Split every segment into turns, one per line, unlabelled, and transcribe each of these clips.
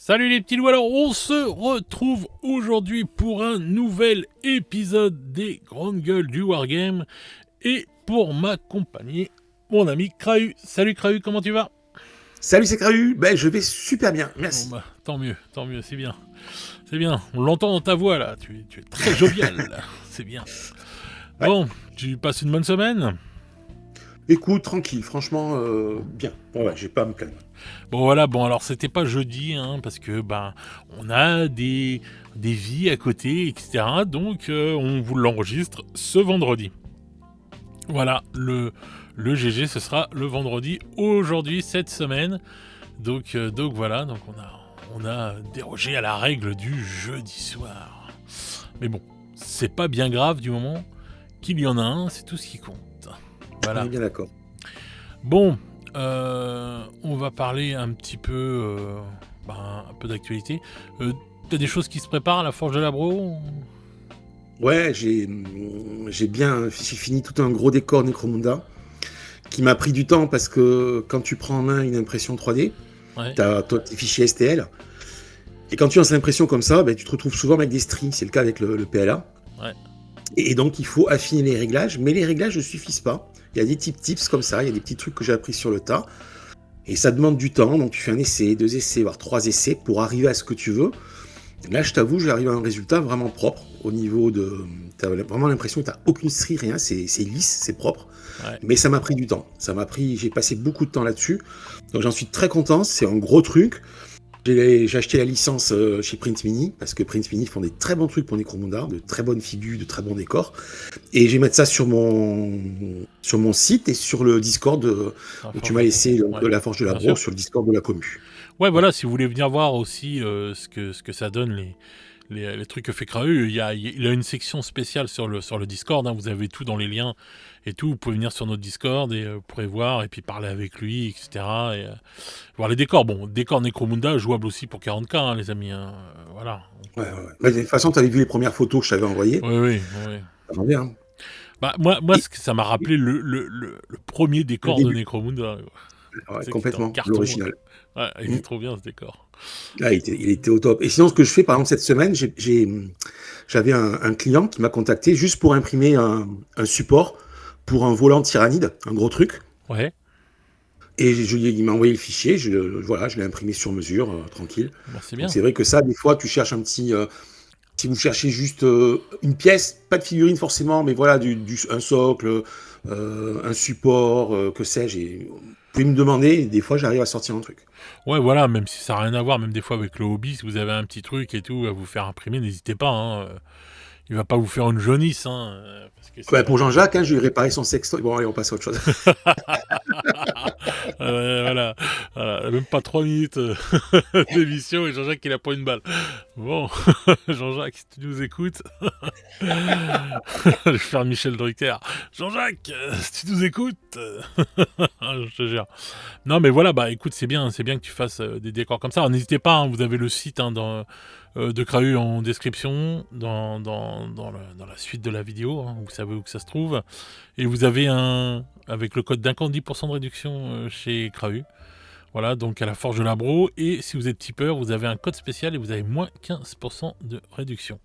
Salut les petits loups, alors on se retrouve aujourd'hui pour un nouvel épisode des Grandes Gueules du Wargame et pour m'accompagner, mon ami Krahu. Salut Krahu, comment tu vas?
Salut, c'est Krahu. Ben, je vais super bien,
Bon
merci.
bah, tant mieux, c'est bien. C'est bien, on l'entend dans ta voix là, tu es très jovial, là. C'est bien.
Ouais.
Bon, tu passes une bonne semaine?
Écoute, tranquille, franchement, bien. Ouais, j'ai pas à me plaindre.
Bon voilà, bon alors c'était pas jeudi, hein, parce que on a des vies à côté, etc. Donc on vous l'enregistre ce vendredi. Voilà, le GG ce sera le vendredi aujourd'hui, cette semaine. Donc voilà, donc on a dérogé à la règle du jeudi soir. Mais bon, c'est pas bien grave du moment qu'il y en a un, c'est tout ce qui compte.
On
Voilà.
est bien d'accord.
Bon, on va parler un petit peu, un peu d'actualité. T'as des choses qui se préparent à la Forge de la Bro?
Ouais, j'ai fini tout un gros décor Necromunda qui m'a pris du temps parce que quand tu prends en main une impression 3D,
Ouais.
t'as tes fichiers STL. Et quand tu lances l'impression comme ça, ben, tu te retrouves souvent avec des stries. C'est le cas avec le PLA.
Ouais.
Et donc, il faut affiner les réglages. Mais les réglages ne suffisent pas. Il y a des tips comme ça. Il y a des petits trucs que j'ai appris sur le tas. Et ça demande du temps, donc tu fais un essai, 2 essais, voire 3 essais pour arriver à ce que tu veux. Là, je t'avoue, j'arrive à un résultat vraiment propre au niveau de... T'as vraiment l'impression que t'as aucune strie, rien, c'est lisse, c'est propre.
Ouais.
Mais ça m'a pris du temps. J'ai passé beaucoup de temps là-dessus. Donc j'en suis très content, c'est un gros truc. J'ai acheté la licence chez Print Mini, parce que Print Mini font des très bons trucs pour Necromunda, de très bonnes figures, de très bons décors. Et je vais mettre ça sur mon site et sur le Discord où tu m'as laissé de la Forge de la
Bien
Bro,
sûr.
sur le Discord de la commu.
Ouais,
Voilà.
voilà, si vous voulez venir voir aussi ce que ça donne, les trucs que fait Krahu, il a une section spéciale sur le Discord, hein, vous avez tout dans les liens et tout, vous pouvez venir sur notre Discord et vous pourrez voir et puis parler avec lui, etc. Et voir les décors. Bon, décor Necromunda, jouable aussi pour 40k, hein, les amis, hein, voilà.
Ouais, ouais, ouais. Mais de toute façon, tu avais vu les premières photos que je t'avais envoyées.
Oui, oui, oui.
Ça va bien. Hein.
Moi,
Et
ça m'a rappelé le premier
le
décor de
début,
Necromunda.
ouais,
Tu sais, qui était en
complètement,
carton.
l'original.
Ouais, il
Mm.
est trop bien ce décor.
Ah, il était au top. Et sinon, ce que je fais, par exemple, cette semaine, j'avais un client qui m'a contacté juste pour imprimer un support pour un volant tyrannide, un gros truc.
Ouais,
Et il m'a envoyé le fichier, voilà, je l'ai imprimé sur mesure, tranquille.
bah c'est
Donc
bien.
c'est vrai que ça, des fois, tu cherches un petit... si vous cherchez juste une pièce, pas de figurine forcément, mais voilà, un socle, un support, que sais-je, vous pouvez me demander, et des fois, j'arrive à sortir un truc.
Ouais, voilà, même si ça n'a rien à voir, même des fois avec le hobby, si vous avez un petit truc et tout à vous faire imprimer, n'hésitez pas, hein. Il va pas vous faire une jaunisse, hein, parce que c'est
Ouais,
pas
pour
le but.
Jean-Jacques, hein, je lui ai réparé son sextoy. Bon, allez, on passe à autre chose.
Voilà, voilà, même pas 3 minutes d'émission et Jean-Jacques il a pas une balle. Bon, Jean-Jacques, si tu nous écoutes, je vais faire Michel Drucker. Jean-Jacques, si tu nous écoutes, je te jure. Non mais voilà, bah écoute, c'est bien que tu fasses des décors comme ça. Alors, n'hésitez pas, hein, vous avez le site de Krahu en description, dans la suite de la vidéo, hein, vous savez où que ça se trouve. Et vous avez avec le code d'Incan, 10% de réduction chez Krahu. Voilà, donc à la Forge de la Bro. Et si vous êtes tipeur, vous avez un code spécial et vous avez moins 15% de réduction.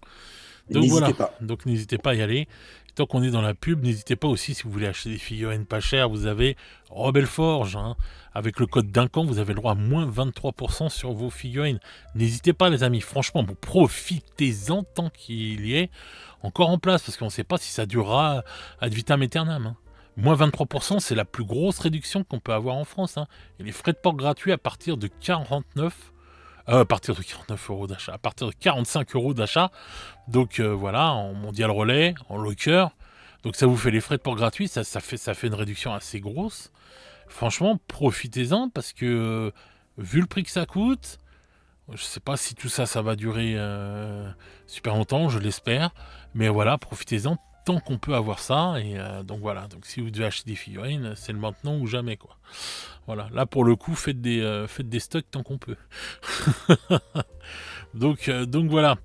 Donc
N'hésitez
voilà,
pas.
donc n'hésitez pas à y aller. Tant qu'on est dans la pub, n'hésitez pas aussi, si vous voulez acheter des figurines pas chères, vous avez Rebel Forge, hein. Avec le code d'Incan, vous avez le droit à moins 23% sur vos figurines. N'hésitez pas les amis, franchement, vous profitez-en tant qu'il y est encore en place, parce qu'on ne sait pas si ça durera ad vitam aeternam, hein. Moins 23%, c'est la plus grosse réduction qu'on peut avoir en France, hein. Et les frais de port gratuits à partir de 49 à partir de 49 euros d'achat, à partir de 45 euros d'achat. Donc voilà, en mondial relais, en locker. Donc ça vous fait les frais de port gratuits, ça fait une réduction assez grosse. Franchement, profitez-en parce que vu le prix que ça coûte, je sais pas si tout ça, ça va durer super longtemps, je l'espère. Mais voilà, profitez-en tant qu'on peut avoir ça. Et donc voilà, donc si vous devez acheter des figurines, c'est le maintenant ou jamais quoi. Voilà, là pour le coup, faites des stocks tant qu'on peut. Donc voilà.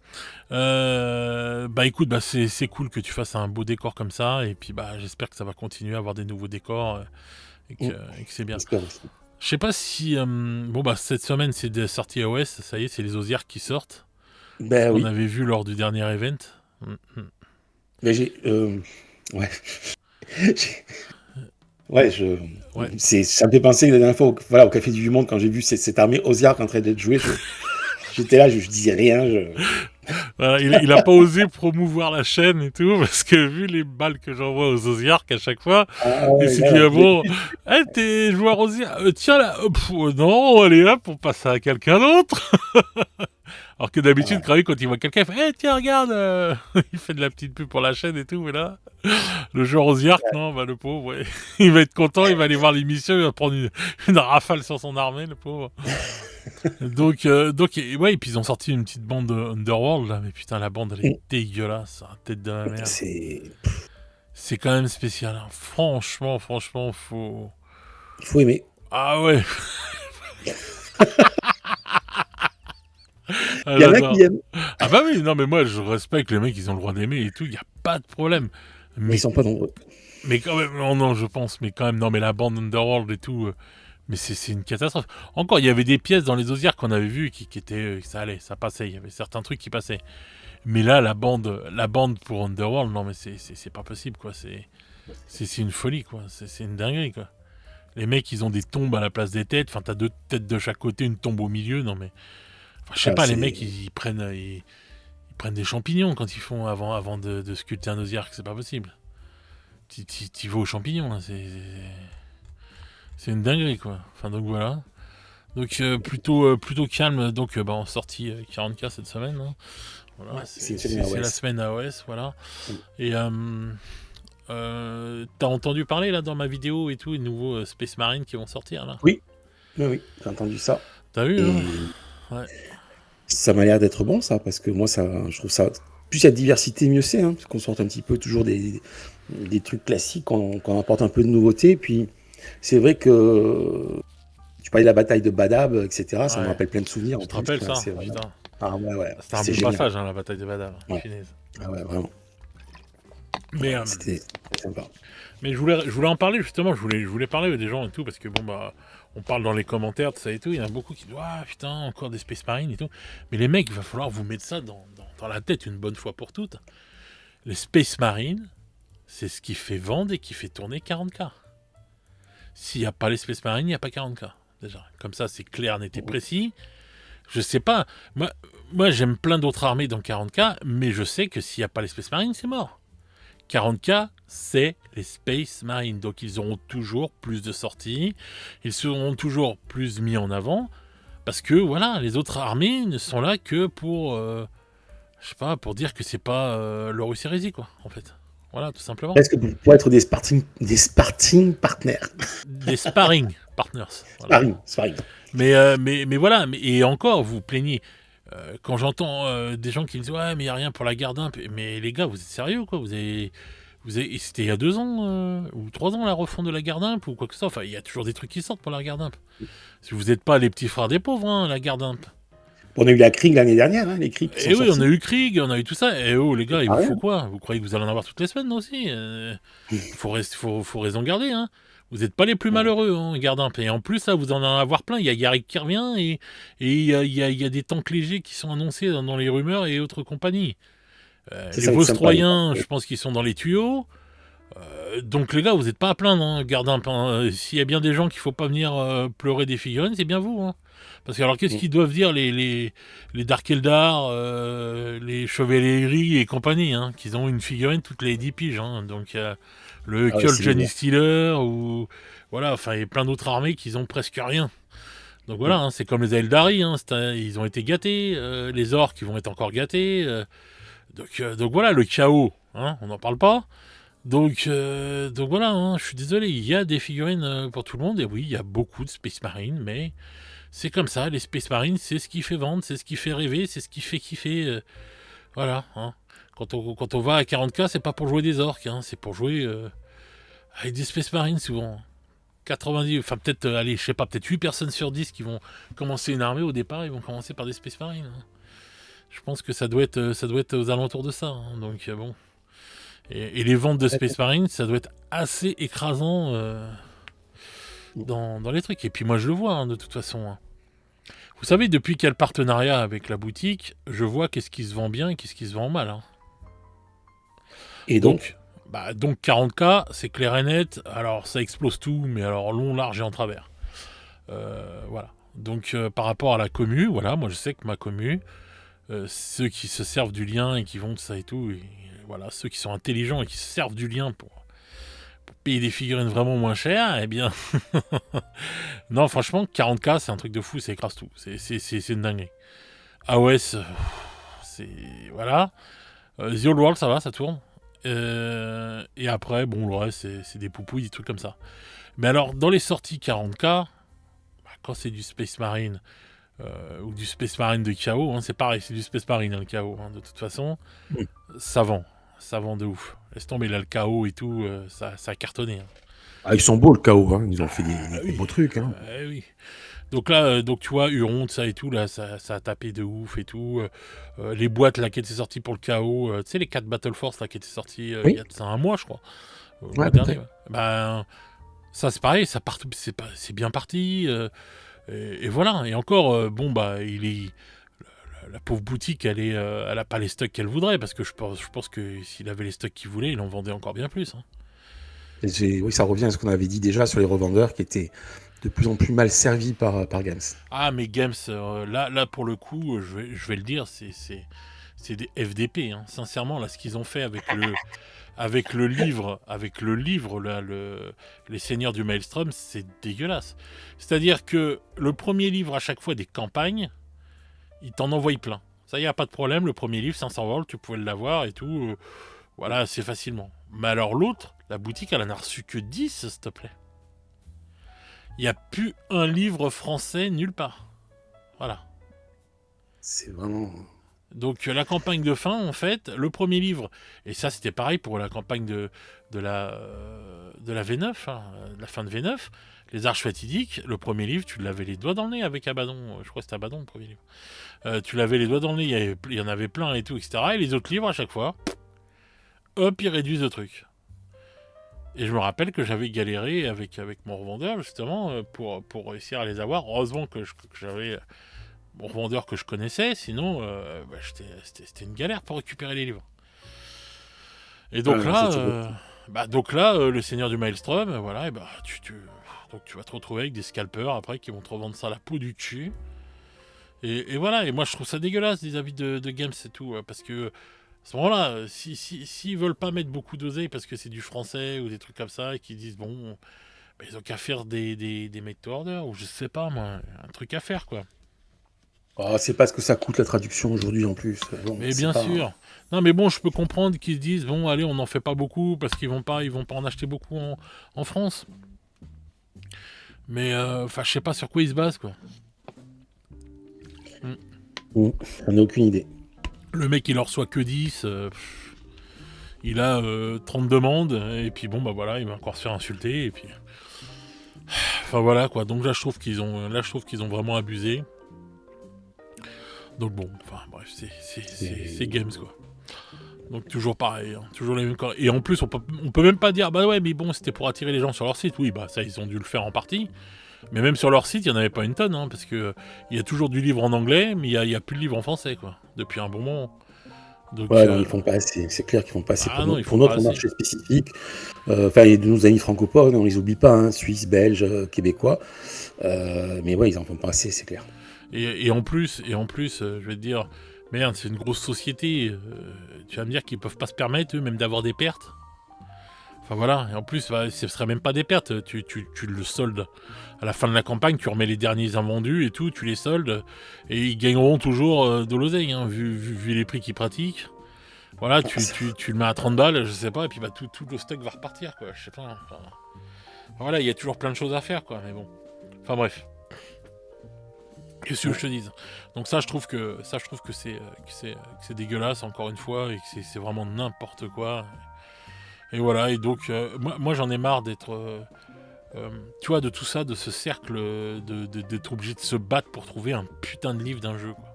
Bah écoute, bah c'est cool que tu fasses un beau décor comme ça. Et puis bah j'espère que ça va continuer à avoir des nouveaux décors et que c'est bien.
J'espère aussi.
Je sais pas si... bon, bah, cette semaine, c'est des sorties iOS. Ça y est, c'est les Ozarks qui sortent. Ce
Ben
qu'on
oui.
avait vu lors du dernier event.
Mais j'ai. Ouais. J'ai- Ouais,
Ouais.
ça me fait penser la dernière fois voilà, au Café du Monde quand j'ai vu cette armée Ozark en train d'être jouée. J'étais là, je disais rien.
Voilà, il a pas osé promouvoir la chaîne et tout, parce que vu les balles que j'envoie aux Ozarks à chaque fois,
Ah
il
ouais,
s'est dit,
là,
ah bon, hey, t'es joueur Ozark, tiens là, non, allez là pour passer à quelqu'un d'autre. Alors que d'habitude,
ah,
quand il voit quelqu'un, il fait, hey, tiens, regarde, il fait de la petite pub pour la chaîne et tout, mais là, le joueur Ozark, non, bah le pauvre, ouais. Il va être content, il va aller voir l'émission, il va prendre une rafale sur son armée, le pauvre. Donc, ouais, et puis ils ont sorti une petite bande de Underworld, là, mais putain, la bande, elle est dégueulasse, hein, tête de la merde.
c'est.
C'est quand même spécial, hein. Franchement, faut...
Il faut aimer.
Ah ouais, ah,
Il y en a qui
j'adore.
aiment,
Ah bah oui, non, mais moi, je respecte les mecs, ils ont le droit d'aimer et tout, y a pas de problème.
mais ils
Mais,
sont pas nombreux.
mais quand même, non, je pense, mais quand même, non, mais la bande Underworld et tout, mais c'est une catastrophe. Encore, il y avait des pièces dans les Ozarks qu'on avait vues qui étaient, ça allait, ça passait, il y avait certains trucs qui passaient. Mais là, la bande pour Underworld, non, mais c'est pas possible, quoi. C'est une folie, quoi. C'est une dinguerie, quoi. Les mecs, ils ont des tombes à la place des têtes. Enfin, t'as 2 têtes de chaque côté, une tombe au milieu. Non, mais. Enfin, je sais
Ah,
pas, les mecs, ils prennent, ils prennent des champignons quand ils font avant de sculpter un Ozark. C'est pas possible. T'y vas aux champignons, là. C'est une dinguerie, quoi. Enfin, donc voilà. Donc, plutôt calme. Donc, bah, en sortie 40K cette semaine, hein. Voilà,
ouais, c'est une semaine à
c'est la
West.
semaine AOS, voilà. Et t'as entendu parler là dans ma vidéo et tout, les nouveaux Space Marine qui vont sortir là?
Oui, oui, j'ai entendu ça.
T'as vu, hein?
Et
Ouais.
ça m'a l'air d'être bon, ça, parce que moi, je trouve ça. Plus il y a de diversité, mieux c'est, hein, parce qu'on sort un petit peu toujours des trucs classiques, qu'on apporte un peu de nouveauté. Puis c'est vrai que tu parlais de la bataille de Badab, etc. Ça me
Ouais.
rappelle plein de souvenirs
Tu
en
te
plus,
rappelles
quoi.
ça?
C'est vraiment.
Putain.
Ah ouais, ouais,
C'était un
c'est
beau
génial.
passage, hein, la bataille de Badab.
Ouais.
Finesse.
Ah ouais, vraiment.
Mais,
C'était sympa.
mais je voulais en parler justement, je voulais parler des gens et tout, parce que bon, bah, on parle dans les commentaires de ça et tout, il y en a beaucoup qui disent, ah putain, encore des Space Marines et tout. Mais les mecs, il va falloir vous mettre ça dans la tête une bonne fois pour toutes. Les Space Marines, c'est ce qui fait vendre et qui fait tourner 40K. S'il n'y a pas les Space Marines, il n'y a pas 40K. Déjà. Comme ça, c'est clair, net et précis. Je sais pas. Moi j'aime plein d'autres armées dans 40K, mais je sais que s'il n'y a pas les Space Marines, c'est mort. 40K, c'est les Space Marines. Donc ils auront toujours plus de sorties. Ils seront toujours plus mis en avant. Parce que, voilà, les autres armées ne sont là que pour... je sais pas, pour dire que c'est pas l'Horus Heresy, quoi, en fait. Voilà, tout simplement.
Est-ce que pour être des sparring partners?
Des sparring partners. Voilà.
Sparring.
Mais voilà, et encore, vous plaignez. Quand j'entends des gens qui me disent ouais, mais il n'y a rien pour la garde imp. Mais les gars, vous êtes sérieux, quoi? C'était il y a 2 ans ou 3 ans la refonte de la garde imp ou quoi que ce soit. Enfin, il y a toujours des trucs qui sortent pour la garde imp. Si vous n'êtes pas les petits frères des pauvres, hein, la garde imp.
On a eu la Krieg l'année dernière, hein, les Krieg qui sont
Et oui,
sortis.
on a eu Krieg, on a eu tout ça. Et oh, les gars, il
Ah
vous
ouais.
faut quoi? Vous croyez que vous allez en avoir toutes les semaines aussi? Faut raison garder, hein. Vous n'êtes pas les plus
Ouais.
malheureux, hein, garde imp. Et en plus, là, vous en allez avoir plein. Il y a Garrick qui revient et il y a des tanks légers qui sont annoncés dans les rumeurs et autres compagnies.
Ça,
Les
ça va être sympa.
Vostroyens, je pense qu'ils sont dans les tuyaux. Donc les gars, vous n'êtes pas à plaindre, hein, garde imp. Hein. S'il y a bien des gens qu'il faut pas venir pleurer des figurines, c'est bien vous. Hein. Parce que alors qu'est-ce qu'ils doivent dire les Dark Eldar, les Chevaliers et compagnie, hein, qu'ils ont une figurine toutes les 10 piges. Hein. Donc le
Ah ouais,
Kjol
c'est
Johnny
bien.
Stealer ou voilà, enfin il y a plein d'autres armées qui ont presque rien. Donc voilà, hein, c'est comme les Eldari, hein, ils ont été gâtés, les orques ils vont être encore gâtés. Donc voilà, le chaos, hein, on n'en parle pas. Donc voilà, hein, je suis désolé, il y a des figurines pour tout le monde, et oui, il y a beaucoup de Space Marines, mais c'est comme ça, les Space Marines, c'est ce qui fait vendre, c'est ce qui fait rêver, c'est ce qui fait kiffer. Voilà, hein. Quand on va à 40K, c'est pas pour jouer des orques, hein, c'est pour jouer avec des Space Marines souvent. 90, enfin peut-être, allez, je sais pas, peut-être 8 personnes sur 10 qui vont commencer une armée au départ, ils vont commencer par des Space Marines. Hein. Je pense que ça doit être aux alentours de ça, hein, donc bon. Et les ventes de Space Marine, ça doit être assez écrasant dans les trucs. Et puis moi je le vois hein, de toute façon. Hein. Vous savez, depuis qu'il y a le partenariat avec la boutique, je vois qu'est-ce qui se vend bien et qu'est-ce qui se vend mal. Hein.
Et donc,
Donc 40K, c'est clair et net. Alors ça explose tout, mais alors long, large et en travers. Voilà. Donc par rapport à la commu, voilà, moi je sais que ma commu, ceux qui se servent du lien et qui vont de ça et tout, et voilà, ceux qui sont intelligents et qui se servent du lien pour payer des figurines vraiment moins chères, eh bien, non, franchement, 40K, c'est un truc de fou, ça écrase tout. C'est une dinguerie. AOS, c'est. Voilà. The Old World, ça va, ça tourne. Et après, bon, le reste, c'est des poupouilles, des trucs comme ça. Mais alors, dans les sorties 40K, quand c'est du Space Marine, ou du Space Marine de KO, hein, c'est pareil, c'est du Space Marine, hein, le KO, hein, de toute façon, ça vend. Ça vend de ouf. Laisse tomber là le KO et tout, ça a cartonné. Hein.
ils sont beaux le KO, hein. Ils ont fait des
Oui.
beaux trucs. Hein.
Oui. Donc là, donc tu vois, Huron, ça et tout, là, ça a tapé de ouf et tout. Les boîtes là qui étaient sorties pour le KO, tu sais, les 4 Battle Force là qui étaient sorties il y a un mois, je crois. Le dernier. Ouais. Ça c'est pareil, c'est bien parti. Et voilà. Et encore, la pauvre boutique, elle a pas les stocks qu'elle voudrait, parce que je pense que s'il avait les stocks qu'il voulait, il en vendait encore bien plus. Hein.
Oui, ça revient à ce qu'on avait dit déjà sur les revendeurs qui étaient de plus en plus mal servis par Games.
Ah, mais Games, là pour le coup, je vais le dire, c'est des FDP. Hein. Sincèrement, là, ce qu'ils ont fait avec le livre, là, les Seigneurs du Maelstrom, c'est dégueulasse. C'est-à-dire que le premier livre, à chaque fois, des campagnes, il t'en envoie plein. Ça y a pas de problème, le premier livre, 500 volts, tu pouvais l'avoir et tout. Voilà, assez facilement. Mais alors l'autre, la boutique, elle en a reçu que 10, s'il te plaît. Il n'y a plus un livre français nulle part. Voilà.
C'est vraiment...
Donc la campagne de fin, en fait, le premier livre, et ça c'était pareil pour la campagne de la V9, hein, la fin de V9, les Arches Fatidiques, le premier livre, tu l'avais les doigts dans le nez avec Abaddon, je crois que c'était Abaddon le premier livre. Tu l'avais les doigts dans le nez, il y en avait plein et tout, etc. Et les autres livres, à chaque fois, hop, ils réduisent le truc. Et je me rappelle que j'avais galéré avec mon revendeur, justement, pour réussir à les avoir. Heureusement que j'avais mon revendeur que je connaissais, sinon, c'était une galère pour récupérer les livres. Et donc le Seigneur du Maelstrom, voilà, et donc tu vas te retrouver avec des scalpers après qui vont te revendre ça à la peau du cul. Et voilà, et moi je trouve ça dégueulasse vis-à-vis de Games et tout, parce que à ce moment-là, s'ils veulent pas mettre beaucoup d'oseille parce que c'est du français ou des trucs comme ça, et qu'ils disent bon, ils ont qu'à faire des make to order, ou je sais pas moi, un truc à faire quoi.
Oh, c'est pas ce que ça coûte la traduction aujourd'hui en plus. Bon,
Mais bien sûr. Non mais bon, je peux comprendre qu'ils se disent bon allez, on n'en fait pas beaucoup parce qu'ils vont pas en acheter beaucoup en France. Mais je sais pas sur quoi ils se basent quoi.
J'en ai aucune idée.
Le mec il en reçoit que 10, il a 30 demandes et puis bon bah voilà, il va encore se faire insulter et puis enfin voilà quoi. Donc là je trouve qu'ils ont vraiment abusé. Donc bon, enfin bref, c'est Games quoi. Donc toujours pareil, hein, toujours les mêmes. Et en plus, on peut même pas dire bah ouais, mais bon, c'était pour attirer les gens sur leur site. Oui, bah ça, ils ont dû le faire en partie. Mais même sur leur site, il n'y en avait pas une tonne, hein, parce que il y a toujours du livre en anglais, mais il y a plus de livre en français, quoi, depuis un bon moment.
Donc, non, ils font pas assez. C'est clair qu'ils font pas assez pour notre marché spécifique. Enfin, il y a de nos amis francophones, on les oublie pas, hein, Suisses, Belges, Québécois. Mais ouais, ils en font pas assez, c'est clair.
Et en plus, je vais te dire, merde, c'est une grosse société. Tu vas me dire qu'ils peuvent pas se permettre, eux, même d'avoir des pertes. Enfin voilà, et en plus, ce serait même pas des pertes. Tu le soldes à la fin de la campagne, tu remets les derniers invendus et tout, tu les soldes, et ils gagneront toujours de l'oseille, hein, vu les prix qu'ils pratiquent. Voilà, tu le mets à 30 balles, je sais pas, et puis tout le stock va repartir, quoi. Je sais pas. Enfin, voilà, il y a toujours plein de choses à faire, quoi, mais bon. Enfin bref. Qu'est-ce que je te dise ? Donc ça, je trouve que c'est dégueulasse, encore une fois, et que c'est vraiment n'importe quoi. Et voilà, et donc, moi j'en ai marre d'être... tu vois, de tout ça, de ce cercle, d'être obligé de se battre pour trouver un putain de livre d'un jeu, quoi.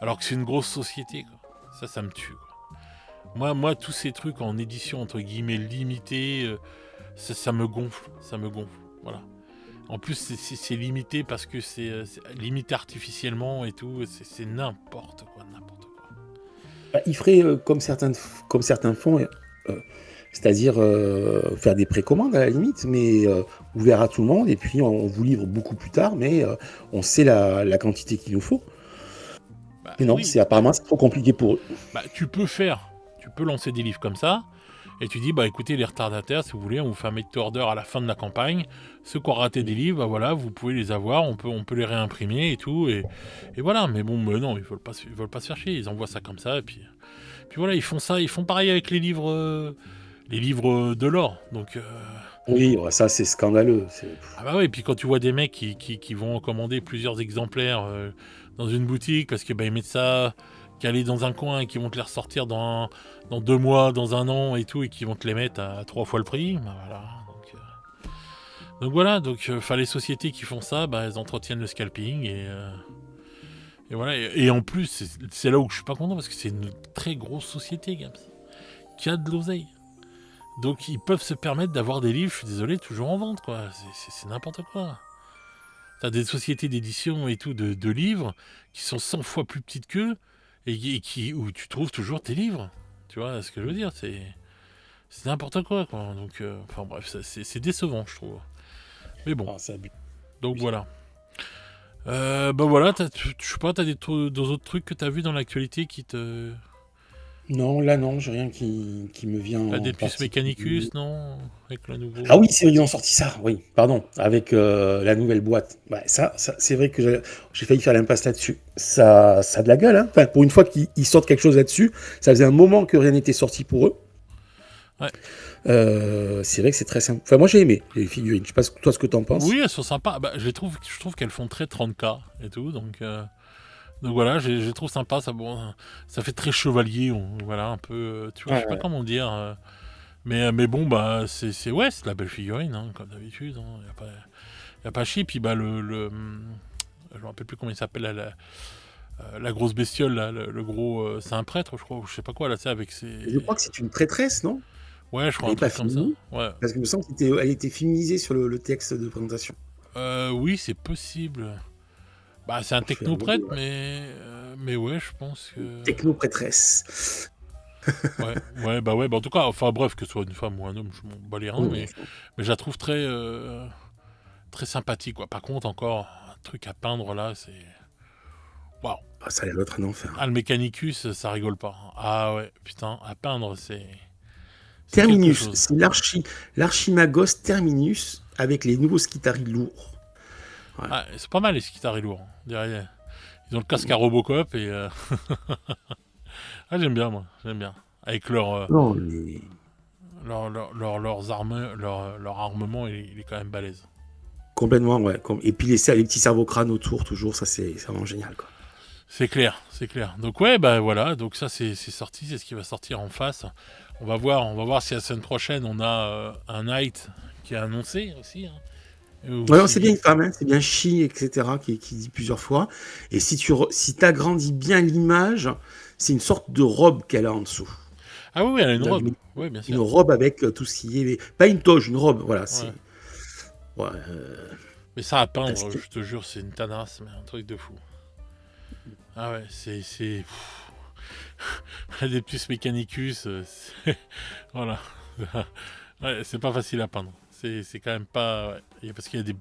Alors que c'est une grosse société, quoi. Ça me tue, quoi. Moi, tous ces trucs en édition, entre guillemets, limitée, ça me gonfle, voilà. En plus, c'est limité parce que c'est limité artificiellement et tout. C'est n'importe quoi, n'importe quoi.
Bah, il ferait comme certains font, c'est-à-dire faire des précommandes à la limite, mais ouvert à tout le monde, et puis on vous livre beaucoup plus tard, mais on sait la quantité qu'il nous faut.
Bah
Mais non,
oui,
apparemment c'est trop compliqué pour eux.
bah tu peux lancer des livres comme ça. Et tu dis, bah écoutez, les retardataires, si vous voulez, on vous fait un make-to-order à la fin de la campagne. Ceux qui ont raté des livres, bah voilà, vous pouvez les avoir, on peut les réimprimer et tout. Et voilà, mais bon, mais non, ils veulent pas se faire chier, ils envoient ça comme ça. Et puis voilà, ils font ça, ils font pareil avec les livres de l'or. Donc,
Oui, ouais, ça c'est scandaleux.
ah bah ouais, et puis quand tu vois des mecs qui vont commander plusieurs exemplaires dans une boutique parce que bah, ils mettent ça calé dans un coin et qui vont te les ressortir dans 2 mois, dans un an et tout, et qui vont te les mettre à 3 fois le prix, bah voilà. Donc voilà, les sociétés qui font ça, bah, elles entretiennent le scalping et voilà. Et en plus, c'est là où je suis pas content parce que c'est une très grosse société, Gams, qui a de l'oseille. Donc ils peuvent se permettre d'avoir des livres, je suis désolé, toujours en vente, quoi. C'est n'importe quoi. T'as des sociétés d'édition et tout de livres qui sont 100 fois plus petites qu'eux et où tu trouves toujours tes livres. Tu vois ce que je veux dire, c'est n'importe quoi, quoi. Donc, enfin bref, c'est décevant, je trouve. Mais bon, donc voilà. Bah voilà, je sais pas, t'as d'autres trucs que t'as vu dans l'actualité qui te...
Non, là non, j'ai rien qui me vient
La
en
Adeptus
particulier.
Mechanicus, non? Avec le nouveau...
Ah oui, c'est vrai, ils ont sorti ça, oui, pardon, avec la nouvelle boîte. Ouais, ça c'est vrai que j'ai failli faire l'impasse là-dessus. Ça a de la gueule, hein. Enfin, pour une fois qu'ils sortent quelque chose là-dessus, ça faisait un moment que rien n'était sorti pour eux.
Ouais.
C'est vrai que c'est très simple. Enfin, moi j'ai aimé les figurines. Je sais pas toi ce que t'en penses.
Oui, elles sont sympas. Bah, je trouve qu'elles font très 30K et tout, donc voilà, je les trouve sympas. Ça fait très chevalier, voilà, un peu. Tu vois, je sais pas comment dire. Mais bon, bah, c'est de la belle figurine, hein, comme d'habitude. Hein, y a pas à chier. Puis bah, je me rappelle plus comment il s'appelle, la grosse bestiole, là, le gros. C'est un prêtre, je crois, ou je sais pas quoi, là, c'est avec ses.
Je crois que c'est une prêtresse, non?
Ouais, je crois
Elle
un
n'est pas
truc comme ça.
féminine,
Ouais.
parce qu'il me semble qu'elle était féminisée sur le texte de présentation.
Oui, c'est possible. Bah, c'est un technoprêtre, mais ouais, je pense que.
Techno-prêtresse.
Ouais, bah ouais, bah en tout cas, enfin bref, que ce soit une femme ou un homme, je m'en bats les reins, mais je la trouve très sympathique, quoi. Par contre, encore, un truc à peindre là, c'est. Waouh!
Ah, ça a l'air d'être un enfer.
Ah, le Mechanicus, ça rigole pas. Ah ouais, putain, à peindre, c'est quelque
Terminus,
chose.
c'est l'archimagos Terminus avec les nouveaux Skitari lourds. Ouais.
Ah, c'est pas mal les Skitari lourds. Hein. Derrière, ils ont le casque à Robocop et. Ah, j'aime bien, moi, j'aime bien. Avec
Non, mais...
leur armement, il est quand même balèze.
Complètement, ouais. Et puis les petits cerveaux-crânes autour, toujours, ça c'est vraiment génial, quoi.
C'est clair, c'est clair. Donc ouais, bah voilà, donc ça c'est sorti, c'est ce qui va sortir en face. On va voir si la semaine prochaine on a un Night qui est annoncé aussi. Hein.
Ouais, non, c'est bien une femme, hein, c'est bien Chi, etc., qui dit plusieurs fois. Et si tu agrandis bien l'image, c'est une sorte de robe qu'elle a en dessous.
Ah oui, elle a une robe. Oui, bien sûr.
Une robe avec tout ce qui est... Pas une toge, une robe, voilà. C'est...
Ouais, mais ça à peindre, je te jure, c'est une tanasse, mais un truc de fou. Ah ouais, c'est... Des petits Mechanicus, voilà. Ouais, c'est pas facile à peindre. C'est quand même pas... Ouais. Parce qu'il y a des...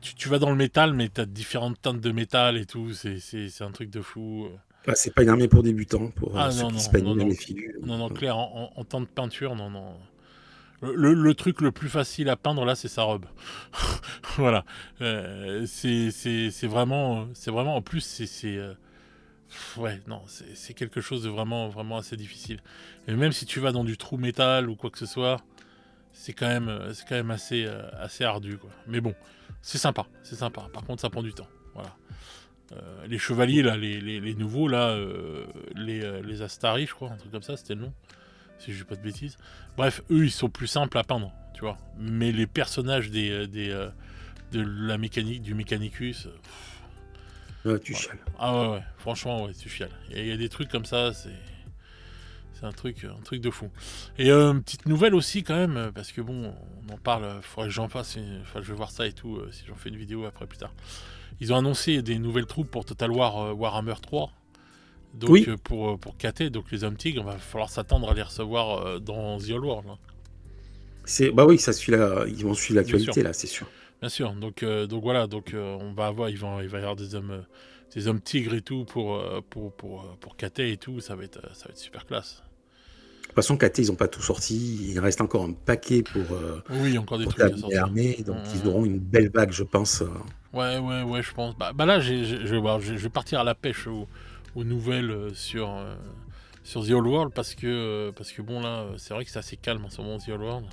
Tu vas dans le métal, mais t'as différentes teintes de métal et tout, c'est un truc de fou.
Ah, c'est pas une armée pour débutants, pour ceux qui se peignent les figures.
Non, clair, en temps de peinture, non. Le truc le plus facile à peindre là, c'est sa robe. Voilà. C'est vraiment, en plus, ouais, non, c'est quelque chose de vraiment, vraiment assez difficile. Et même si tu vas dans du trou métal ou quoi que ce soit, c'est quand même assez ardu, quoi. Mais bon, c'est sympa. Par contre, ça prend du temps. Voilà. Les chevaliers là, les nouveaux là, les Astari, je crois, un truc comme ça, c'était le nom, si je dis pas de bêtises. Bref, eux ils sont plus simples à peindre, tu vois. Mais les personnages de la mécanique, du Mechanicus,
Tu chiales.
ah ouais, franchement ouais, tu chiales. Il y a des trucs comme ça, C'est un truc de fou. Et petite nouvelle aussi quand même, parce que bon, on en parle, faudrait que j'en fasse, enfin je vais voir ça et tout, si j'en fais une vidéo après plus tard. Ils ont annoncé des nouvelles troupes pour Total War Warhammer 3. Donc
Oui,
pour KT, donc les hommes tigres, il va falloir s'attendre à les recevoir dans The Old World. Hein.
bah oui, ça suit ils vont suivre
Bien sûr,
l'actualité là, c'est sûr.
bien sûr. Donc voilà, on va avoir, il va y avoir des hommes tigres et tout pour KT et tout, ça va être super classe.
De toute façon, KT, ils ont pas tout sorti. Il reste encore un paquet
Oui, encore des
pour
trucs à
terminer
sortir.
l'armée. Donc, ils auront une belle vague, je pense.
Ouais, je pense. Bah là, je vais partir à la pêche aux nouvelles sur The Old World parce que bon, là, c'est vrai que c'est assez calme en ce moment, The Old World.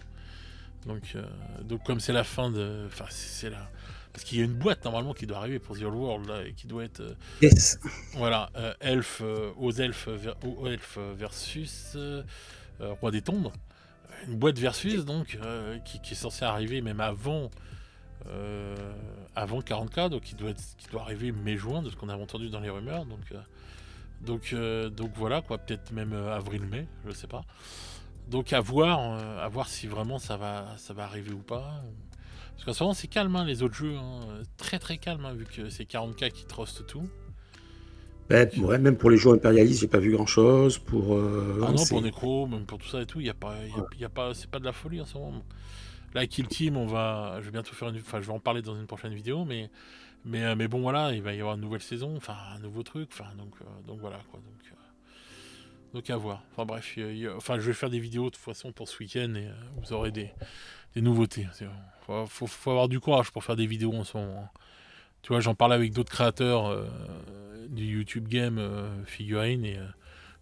Donc comme c'est la fin de. Enfin, c'est la. Parce qu'il y a une boîte normalement qui doit arriver pour The Old World là, et qui doit être.
Yes.
Voilà, aux elfes versus Roi des Tombes. Une boîte versus donc qui est censée arriver même avant 40K, donc qui doit arriver mai-juin de ce qu'on a entendu dans les rumeurs. Donc voilà quoi, peut-être même avril-mai, je sais pas. Donc à voir si vraiment ça va arriver ou pas. Parce qu'en ce moment c'est calme hein, les autres jeux, hein, très très calme hein, vu que c'est 40K qui trustent tout.
Ben,
Donc,
ouais, même pour les jeux impérialistes, j'ai pas vu grand-chose.
ah non, pour
C'est...
Necro, même pour tout ça et tout, c'est pas de la folie en ce moment. Là, Kill Team, je vais bientôt faire enfin, je vais en parler dans une prochaine vidéo, mais bon, voilà, il va y avoir une nouvelle saison, enfin, un nouveau truc, enfin, donc voilà, quoi, donc à voir. Enfin, bref, enfin, je vais faire des vidéos de toute façon pour ce week-end et vous aurez des nouveautés. Faut avoir du courage pour faire des vidéos en ce moment. Hein. Tu vois, j'en parlais avec d'autres créateurs du YouTube Game figurines et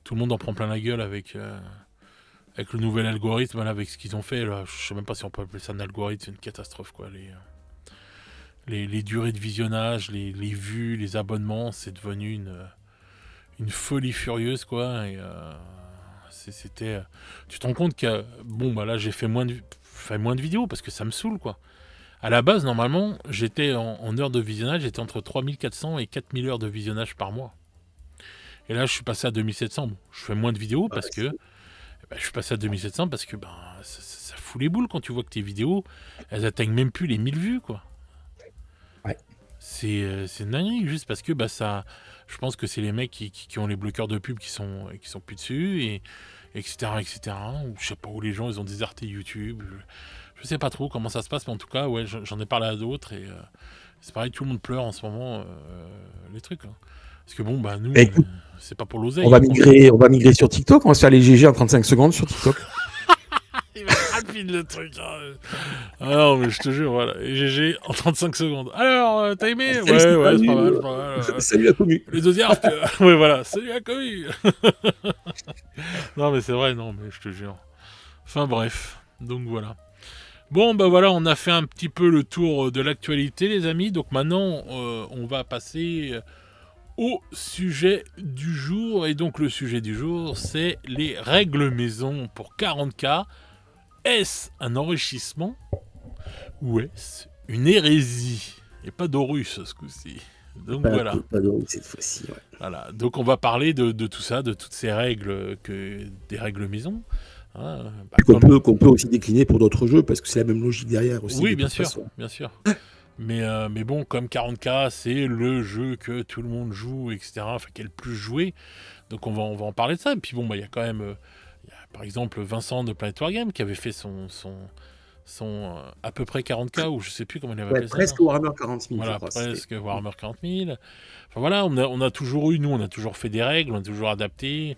tout le monde en prend plein la gueule avec le nouvel algorithme, là, avec ce qu'ils ont fait. Là, je sais même pas si on peut appeler ça un algorithme, c'est une catastrophe, quoi. Les durées de visionnage, les vues, les abonnements, c'est devenu une folie furieuse, quoi. Et c'était. Tu te rends compte que, bon, bah là, j'ai fait moins de vidéos parce que ça me saoule, quoi. À la base, normalement, j'étais en heures de visionnage, j'étais entre 3400 et 4000 heures de visionnage par mois. Et là, je suis passé à 2700. Bon, je fais moins de vidéos parce que je suis passé à 2700 parce que ça fout les boules quand tu vois que tes vidéos, elles atteignent même plus les 1000 vues, quoi.
Ouais.
C'est une dinguerie, juste parce que ça, je pense que c'est les mecs qui ont les bloqueurs de pub qui sont plus dessus, et etc. Ou je sais pas où les gens, ils ont déserté YouTube. Je sais pas trop comment ça se passe, mais en tout cas, ouais, j'en ai parlé à d'autres, et c'est pareil, tout le monde pleure en ce moment, les trucs. Hein. Parce que bon, bah nous,
Écoute,
c'est pas pour l'oseille.
on va migrer sur TikTok. On va se faire les GG en 35 secondes sur TikTok.
Il va être rapide le truc. Hein. Ah non, mais je te jure, voilà. Et GG en 35 secondes. Alors, t'as aimé? Ouais, c'est pas mal, pas mal.
Salut la commu.
Les Ozarks, ouais, voilà. Salut la commu. Non, mais c'est vrai, non, mais je te jure. Enfin, bref. Donc, voilà. Bon, bah voilà, on a fait un petit peu le tour de l'actualité, les amis. Donc, maintenant, on va passer au sujet du jour. Et donc, le sujet du jour, c'est les règles maison pour 40K. Est-ce un enrichissement ou est-ce une hérésie? Et pas d'Horus ce coup-ci. Donc voilà.
Pas de cette fois-ci. Ouais.
Voilà. Donc on va parler de tout ça, de toutes ces règles, des règles maison. Hein,
Qu'on peut aussi décliner pour d'autres jeux parce que c'est la même logique derrière aussi.
Oui, bien sûr. Mais bon, comme 40K, c'est le jeu que tout le monde joue, etc. Enfin, qui est le plus joué. Donc on va en parler de ça. Et puis bon, il y a quand même, par exemple, Vincent de Planet Wargame qui avait fait son à peu près 40K, ou je sais plus comment il avait appelé ça.
Presque Warhammer 40 000,
voilà,
je crois.
Presque Warhammer 40 000. Enfin voilà, on a toujours eu, nous, on a toujours fait des règles, on a toujours adapté,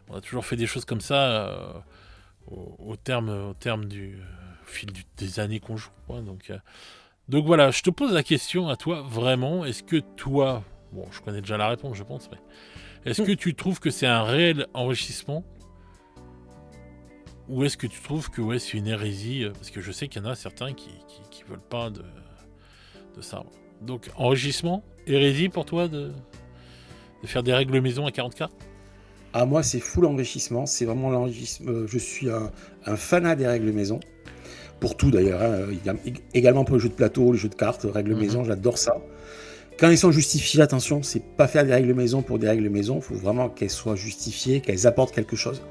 on a toujours fait des choses comme ça au terme du fil des années qu'on joue. Quoi. Donc voilà, je te pose la question à toi, vraiment, est-ce que toi, bon, je connais déjà la réponse, je pense, mais est-ce que tu trouves que c'est un réel enrichissement? Ou est-ce que tu trouves que ouais, c'est une hérésie? Parce que je sais qu'il y en a certains qui veulent pas de ça. Donc, enrichissement, hérésie pour toi de faire des règles maison à 40K?
Ah, moi, c'est full enrichissement. C'est vraiment l'enrichissement. Je suis un fanat des règles maison. Pour tout d'ailleurs. Hein. Également pour les jeux de plateau, les jeux de cartes, règles maison, j'adore ça. Quand elles sont justifiées, attention, c'est pas faire des règles maison pour des règles maison. Il faut vraiment qu'elles soient justifiées, qu'elles apportent quelque chose.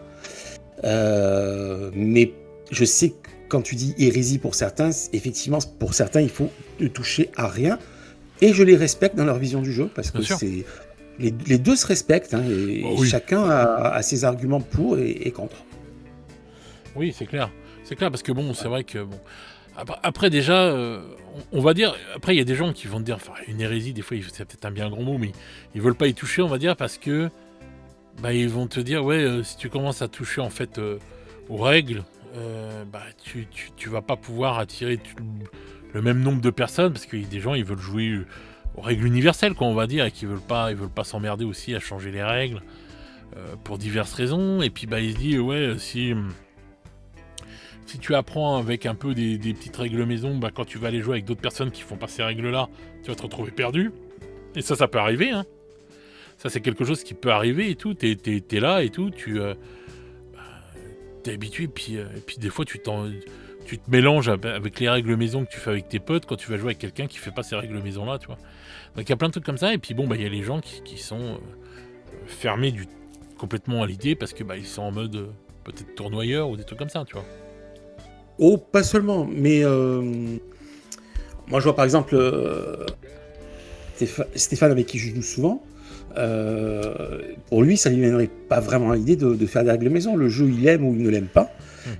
Mais je sais que quand tu dis hérésie pour certains, effectivement, pour certains, il faut ne toucher à rien. Et je les respecte dans leur vision du jeu, parce que c'est les deux se respectent, hein, et chacun a ses arguments pour et contre.
Oui, c'est clair. C'est clair, parce que bon, c'est vrai que bon. Après déjà, on va dire, après il y a des gens qui vont te dire, enfin une hérésie, des fois c'est peut-être un bien grand mot, mais ils veulent pas y toucher, on va dire, parce que bah, ils vont te dire, si tu commences à toucher en fait aux règles, tu vas pas pouvoir attirer le même nombre de personnes, parce qu'il y a des gens, ils veulent jouer aux règles universelles, quoi, on va dire, et qui veulent pas s'emmerder aussi à changer les règles pour diverses raisons. Et puis bah ils se disent, si tu apprends avec un peu des petites règles maison, bah, quand tu vas aller jouer avec d'autres personnes qui font pas ces règles-là, tu vas te retrouver perdu. Et ça peut arriver, hein. Ça, c'est quelque chose qui peut arriver et tout. T'es là et tout, t'es habitué, et puis des fois, tu te mélanges avec les règles maison que tu fais avec tes potes quand tu vas jouer avec quelqu'un qui fait pas ces règles maison-là, tu vois. Donc il y a plein de trucs comme ça, et puis bon, bah il y a les gens qui sont fermés complètement à l'idée parce que bah ils sont en mode peut-être tournoyeur ou des trucs comme ça, tu vois.
Oh, pas seulement, mais moi je vois par exemple Stéphane avec qui je joue souvent. Pour lui, ça lui viendrait pas vraiment à l'idée de faire des règles maison. Le jeu, il aime ou il ne l'aime pas.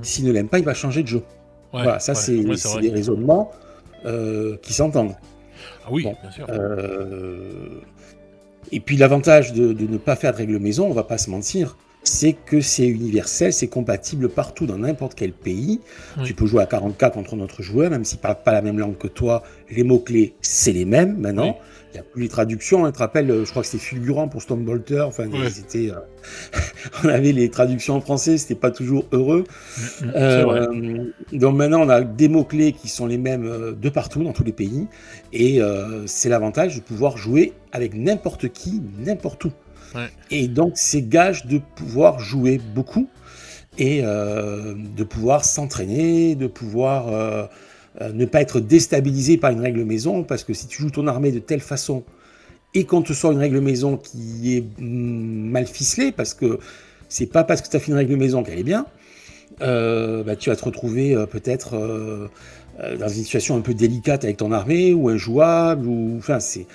S'il ne l'aime pas, il va changer de jeu. Voilà, ça c'est des raisonnements qui s'entendent.
Ah oui, bon, bien sûr.
Et puis l'avantage de ne pas faire de règles maison, on va pas se mentir, c'est que c'est universel, c'est compatible partout dans n'importe quel pays. Oui. Tu peux jouer à 40K contre notre joueur, même s'il ne parle pas la même langue que toi, les mots-clés, c'est les mêmes maintenant. Oui. Il n'y a plus les traductions, hein, tu te rappelles, je crois que c'était fulgurant pour Stonebolter, enfin, c'était, on avait les traductions en français, c'était pas toujours heureux. Donc maintenant, on a des mots-clés qui sont les mêmes de partout, dans tous les pays, et c'est l'avantage de pouvoir jouer avec n'importe qui, n'importe où. Ouais. Et donc, c'est gage de pouvoir jouer beaucoup et de pouvoir s'entraîner, de pouvoir ne pas être déstabilisé par une règle maison, parce que si tu joues ton armée de telle façon et qu'on te sort une règle maison qui est mal ficelée, parce que c'est pas parce que tu as fait une règle maison qu'elle est bien, tu vas te retrouver peut-être dans une situation un peu délicate avec ton armée, ou injouable, ou enfin c'est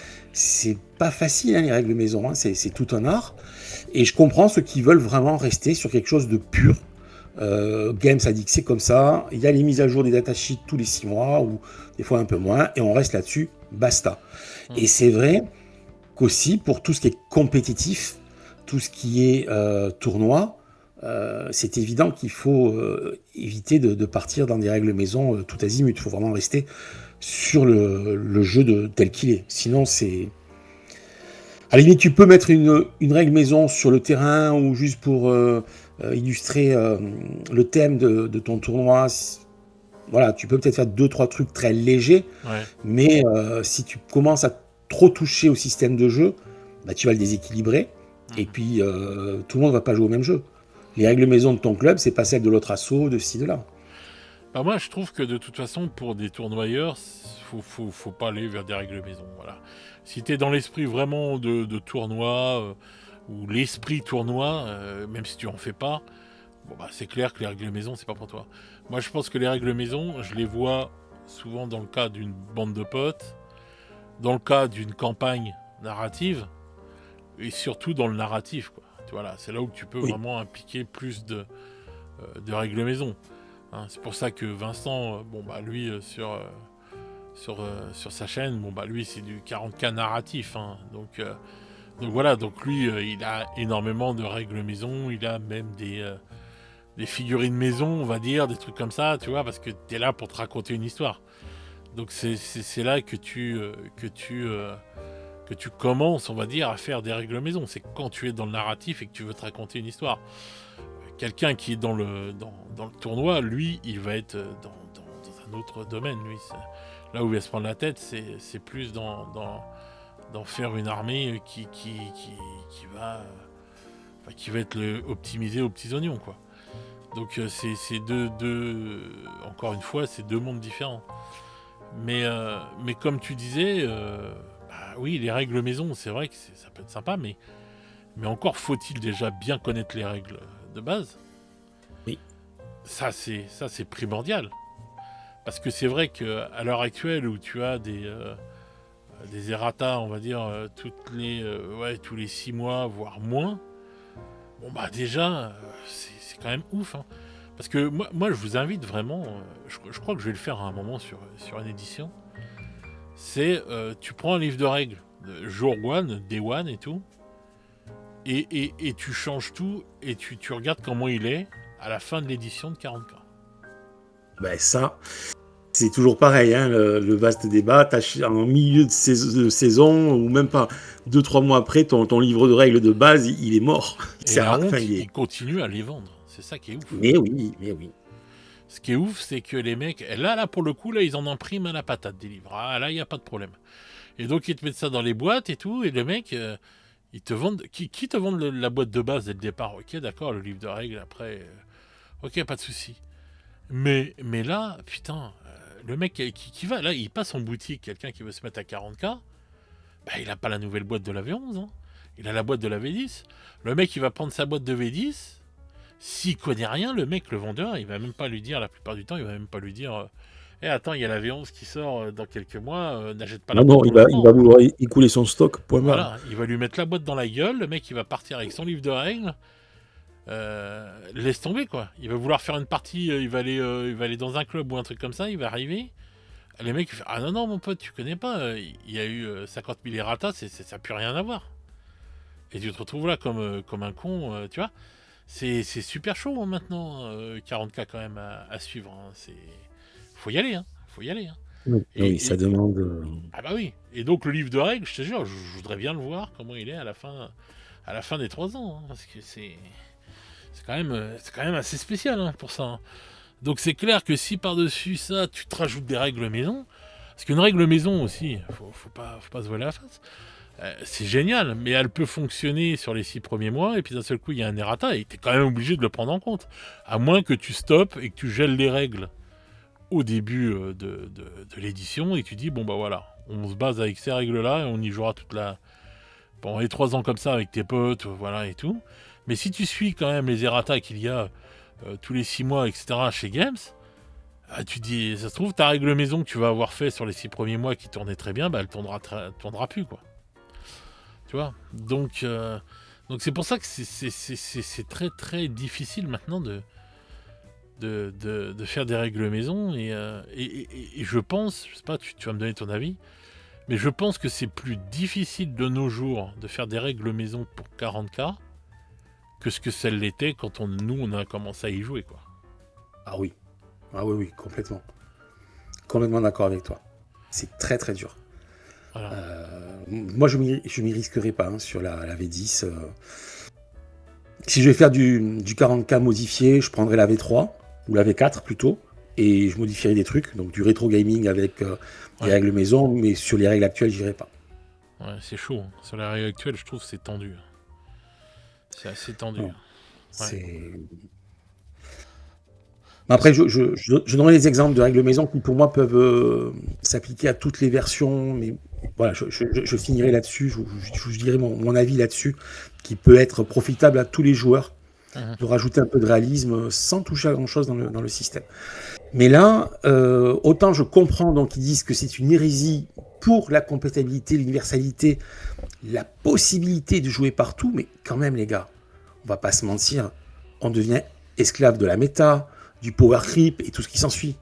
pas facile, hein, les règles maison, hein, c'est tout un art. Et je comprends ceux qui veulent vraiment rester sur quelque chose de pur. Games a dit que c'est comme ça. Il y a les mises à jour des datasheets tous les 6 mois, ou des fois un peu moins, et on reste là-dessus, basta. Et c'est vrai qu'aussi, pour tout ce qui est compétitif, tout ce qui est tournoi, c'est évident qu'il faut éviter de partir dans des règles maison tout azimut. Il faut vraiment rester sur le jeu tel qu'il est. Sinon, c'est... À la limite, tu peux mettre une règle maison sur le terrain, ou juste pour illustrer le thème de ton tournoi. Voilà, tu peux peut-être faire 2-3 trucs très légers, mais si tu commences à trop toucher au système de jeu, tu vas le déséquilibrer, et puis tout le monde ne va pas jouer au même jeu. Les règles maison de ton club, c'est pas celles de l'autre asso, de ci, de là.
Bah moi, je trouve que de toute façon, pour des tournoyeurs, faut pas aller vers des règles maison. Voilà. Si tu es dans l'esprit vraiment de tournoi, ou l'esprit tournoi, même si tu en fais pas, c'est clair que les règles maison, c'est pas pour toi. Moi, je pense que les règles maison, je les vois souvent dans le cas d'une bande de potes, dans le cas d'une campagne narrative, et surtout dans le narratif, quoi. Voilà, c'est là où tu peux vraiment impliquer plus de règles maison. Hein, c'est pour ça que Vincent, lui, sur sa chaîne, lui, c'est du 40K narratif. Hein, donc voilà, donc lui, il a énormément de règles maison, il a même des figurines maison, on va dire, des trucs comme ça, tu vois, parce que t'es là pour te raconter une histoire. Donc c'est là que tu commences, on va dire, à faire des règles maison. C'est quand tu es dans le narratif et que tu veux te raconter une histoire. Quelqu'un qui est dans le tournoi, lui, il va être dans un autre domaine. Lui, là où il va se prendre la tête, c'est plus dans faire une armée qui va être optimisée aux petits oignons, quoi. Donc c'est encore une fois, c'est deux mondes différents. Mais comme tu disais, oui, les règles maison, c'est vrai que ça peut être sympa, mais encore faut-il déjà bien connaître les règles de base.
Oui.
Ça, c'est primordial. Parce que c'est vrai qu'à l'heure actuelle, où tu as des errata, on va dire, tous les 6 mois, voire moins, bon bah déjà, c'est quand même ouf. Hein. Parce que moi, je vous invite vraiment, je crois que je vais le faire à un moment sur une édition, c'est tu prends un livre de règles, jour one, day one et tout, et tu changes tout, et tu regardes comment il est à la fin de l'édition de 40K.
Ben ça, c'est toujours pareil, hein, le vaste débat. En milieu de saison, ou même pas 2-3 mois après, ton livre de règles de base, il est mort.
Et la honte, ils continuent à les vendre. C'est ça qui est ouf.
Mais oui, mais oui.
Ce qui est ouf, c'est que les mecs, là, pour le coup, là, ils en impriment à la patate des livres. Ah, là, il n'y a pas de problème. Et donc, ils te mettent ça dans les boîtes et tout, et les mecs, ils te vendent... Qui te vendent la boîte de base dès le départ? Ok, d'accord, le livre de règles, après... ok, pas de souci. Mais là, putain, le mec qui va, là, il passe en boutique, quelqu'un qui veut se mettre à 40K, bah, il n'a pas la nouvelle boîte de la V11, hein. Il a la boîte de la V10. Le mec, il va prendre sa boîte de V10. S'il connaît rien, le mec, le vendeur, il va même pas lui dire, la plupart du temps, il va même pas lui dire attends, il y a la V11 qui sort dans quelques mois, n'achète pas la boîte.
Non, il va vouloir écouler son stock, point barre.
Voilà, il va lui mettre la boîte dans la gueule, le mec, il va partir avec son livre de règles. Laisse tomber, quoi. Il va vouloir faire une partie, il va aller dans un club ou un truc comme ça, il va arriver. Les mecs, il fait, ah non, mon pote, tu connais pas, il y a eu 50 000 errata, ça n'a plus rien à voir. Et tu te retrouves là comme un con, tu vois. C'est super chaud hein, maintenant, 40K quand même à suivre. Hein. Faut y aller, hein. Faut y aller. Hein.
Oui, ça demande.
Ah bah oui. Et donc le livre de règles, je te jure, je voudrais bien le voir comment il est à la fin des 3 ans, hein, parce que c'est quand même assez spécial hein, pour ça. Hein. Donc c'est clair que si par-dessus ça, tu te rajoutes des règles maison, parce qu'une règle maison aussi, faut pas se voiler la face. C'est génial, mais elle peut fonctionner sur les 6 premiers mois, et puis d'un seul coup, il y a un errata, et tu es quand même obligé de le prendre en compte. À moins que tu stoppes et que tu gèles les règles au début de l'édition, et tu dis, bon bah voilà, on se base avec ces règles-là, et on y jouera pendant les 3 ans comme ça, avec tes potes, voilà, et tout. Mais si tu suis quand même les errata qu'il y a tous les 6 mois, etc., chez Games, tu dis, ça se trouve, ta règle maison que tu vas avoir fait sur les 6 premiers mois qui tournait très bien, bah elle tournera plus, quoi. Tu vois, donc c'est pour ça que c'est très très difficile maintenant de faire des règles maison et je pense, je sais pas, tu vas me donner ton avis, mais je pense que c'est plus difficile de nos jours de faire des règles maison pour 40K que ce que ça l'était quand on a commencé à y jouer, quoi.
Ah oui, complètement. Complètement d'accord avec toi. C'est très très dur. Voilà. Moi, je m'y risquerai pas hein, sur la V10. Si je vais faire du 40K modifié, je prendrai la V3 ou la V4 plutôt, et je modifierai des trucs, donc du rétro gaming avec des règles maison, mais sur les règles actuelles, j'irai pas.
Ouais, c'est chaud. Hein. Sur les règles actuelles, je trouve que c'est tendu. C'est assez tendu. Ouais.
C'est... Après, je donnerai des exemples de règles maison qui, pour moi, peuvent s'appliquer à toutes les versions, mais voilà, je finirai là-dessus, je dirai mon avis là-dessus, qui peut être profitable à tous les joueurs, de rajouter un peu de réalisme sans toucher à grand-chose dans le système. Mais là, autant je comprends donc ils disent que c'est une hérésie pour la compatibilité, l'universalité, la possibilité de jouer partout, mais quand même, les gars, on va pas se mentir, on devient esclave de la méta, du power creep et tout ce qui s'ensuit.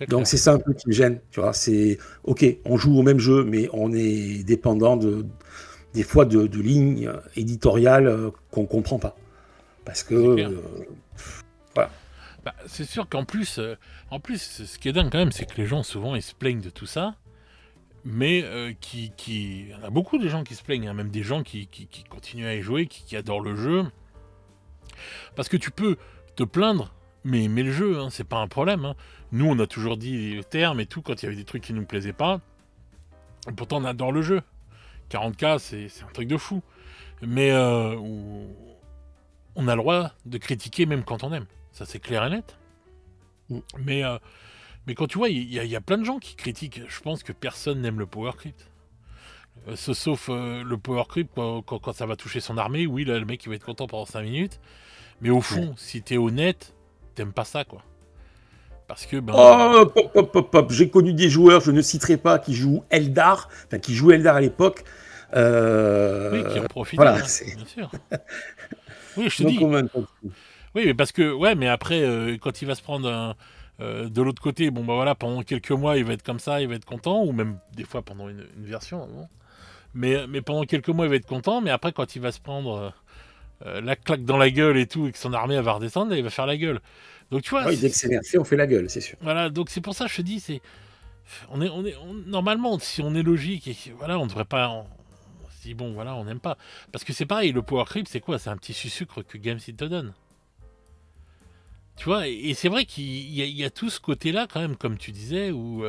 Donc c'est ça un peu qui me gêne, tu vois, c'est ok, on joue au même jeu, mais on est dépendant des fois de lignes éditoriales qu'on comprend pas. Parce que voilà.
Bah, c'est sûr qu'en plus, ce qui est dingue quand même, c'est que les gens souvent ils se plaignent de tout ça, mais il y en a beaucoup de gens qui se plaignent, hein, même des gens qui continuent à y jouer, qui adorent le jeu, parce que tu peux te plaindre. Mais le jeu, hein, c'est pas un problème. Hein. Nous, on a toujours dit les termes et tout quand il y avait des trucs qui nous plaisaient pas. Et pourtant, on adore le jeu. 40K, c'est un truc de fou. Mais on a le droit de critiquer même quand on aime. Ça, c'est clair et net. Mais quand tu vois, il y a plein de gens qui critiquent. Je pense que personne n'aime le power creep. Sauf le power creep, quand ça va toucher son armée, oui, là, le mec, il va être content pendant 5 minutes. Mais au fond,
Ouais.
si t'es honnête, t'aimes pas ça, quoi. Parce que,
Oh, pop, pop, pop, pop. J'ai connu des joueurs, je ne citerai pas, qui jouent Eldar, enfin qui jouaient Eldar à l'époque.
oui, qui en profitaient,
Voilà,
hein,
c'est
bien sûr. Oui, je te
non
dis.
comment.
Oui, mais parce que, ouais, mais après, quand il va se prendre de l'autre côté, bon, bah voilà, pendant quelques mois, il va être comme ça, il va être content, ou même des fois pendant une version, bon. Mais pendant quelques mois, il va être content, mais après, quand il va se prendre la claque dans la gueule et tout, et que son armée elle va redescendre, là, il va faire la gueule. Donc, tu vois,
Oui, dès que c'est nerfé, on fait la gueule, c'est sûr.
voilà, donc c'est pour ça que je te dis, normalement, si on est logique, et voilà, on devrait pas. On se dit, bon, voilà, on n'aime pas. Parce que c'est pareil, le power creep, c'est quoi? C'est un petit sucre que Games il te donne. Tu vois, et c'est vrai qu'il y a tout ce côté-là, quand même, comme tu disais, où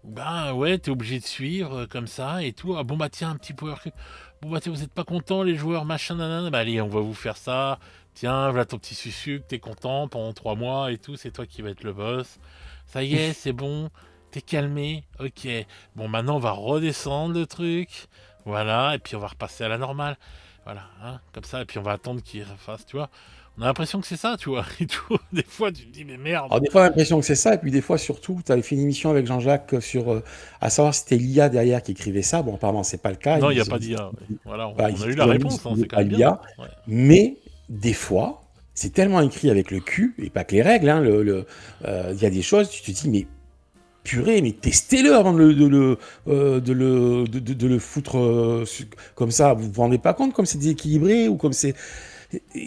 ben ouais, t'es obligé de suivre comme ça et tout. Ah bon, bah tiens, un petit power creep. Bon, bah tiens, vous êtes pas content, les joueurs, machin, nanana. Bah allez, on va vous faire ça. Tiens, voilà ton petit sucre, t'es content pendant 3 mois et tout, c'est toi qui vas être le boss. Ça y est, c'est bon, t'es calmé, ok. Bon, maintenant, on va redescendre le truc. Voilà, et puis on va repasser à la normale. Voilà, hein, comme ça, et puis on va attendre qu'il refasse, tu vois. On a l'impression que c'est ça, tu vois, et tout. Des fois, tu te dis, mais merde.
Alors des fois, on a l'impression que c'est ça, et puis des fois, surtout, tu avais fait une émission avec Jean-Jacques sur, à savoir si c'était l'IA derrière qui écrivait ça. Bon, apparemment, c'est pas le cas.
Non, il n'y a
Ils ont
pas
dit,
d'IA. Ouais. Voilà,
voilà,
on a eu la
ils ont dit
réponse,
que
hein,
c'était
c'est quand
pas
même bien.
l'IA,
Ouais.
mais des fois, c'est tellement écrit avec le cul, et pas que les règles, hein, il y a des choses, tu te dis, mais purée, mais testez-le avant de le foutre comme ça. Vous vous rendez pas compte comme c'est déséquilibré ou comme c'est.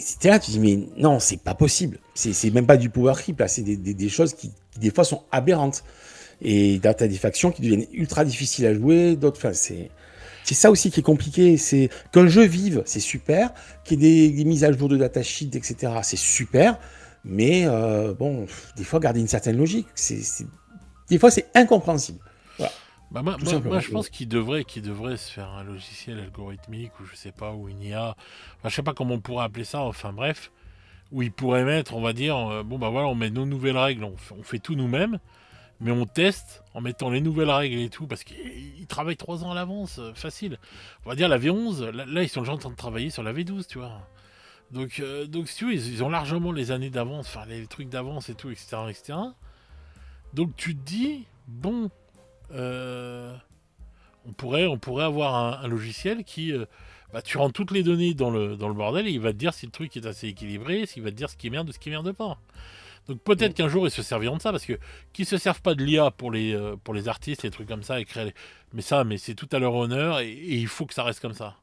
C'était là, tu dis, mais non, c'est pas possible. C'est même pas du power creep, là. C'est des choses qui, des fois, sont aberrantes. Et t'as des factions qui deviennent ultra difficiles à jouer, d'autres. Enfin, c'est ça aussi qui est compliqué. C'est qu'un jeu vive, c'est super. Qu'il y ait des mises à jour de datasheet, etc., c'est super. Mais bon, des fois, garder une certaine logique, des fois, c'est incompréhensible. Voilà,
Bah moi,
tout
moi, moi,
simplement.
je pense qu'il devrait se faire un logiciel algorithmique ou je sais pas, ou une IA. Enfin, je sais pas comment on pourrait appeler ça, enfin bref, où il pourrait mettre, on va dire, bon bah voilà, on met nos nouvelles règles, on fait tout nous-mêmes, mais on teste en mettant les nouvelles règles et tout, parce qu'ils travaillent 3 ans à l'avance, facile. On va dire la V11, là, ils sont déjà en train de travailler sur la V12, tu vois. Donc si tu veux, ils ont largement les années d'avance, enfin les trucs d'avance et tout, etc., etc. Donc tu te dis, bon, euh, on pourrait avoir un logiciel qui, bah, tu rentres toutes les données dans le bordel et il va te dire si le truc est assez équilibré, s'il va te dire ce qui merde ou ce qui merde pas. Donc peut-être qu'un jour ils se serviront de ça parce que qu'ils se servent pas de l'IA pour les artistes, les trucs comme ça, et créer mais c'est tout à leur honneur et il faut que ça reste comme ça.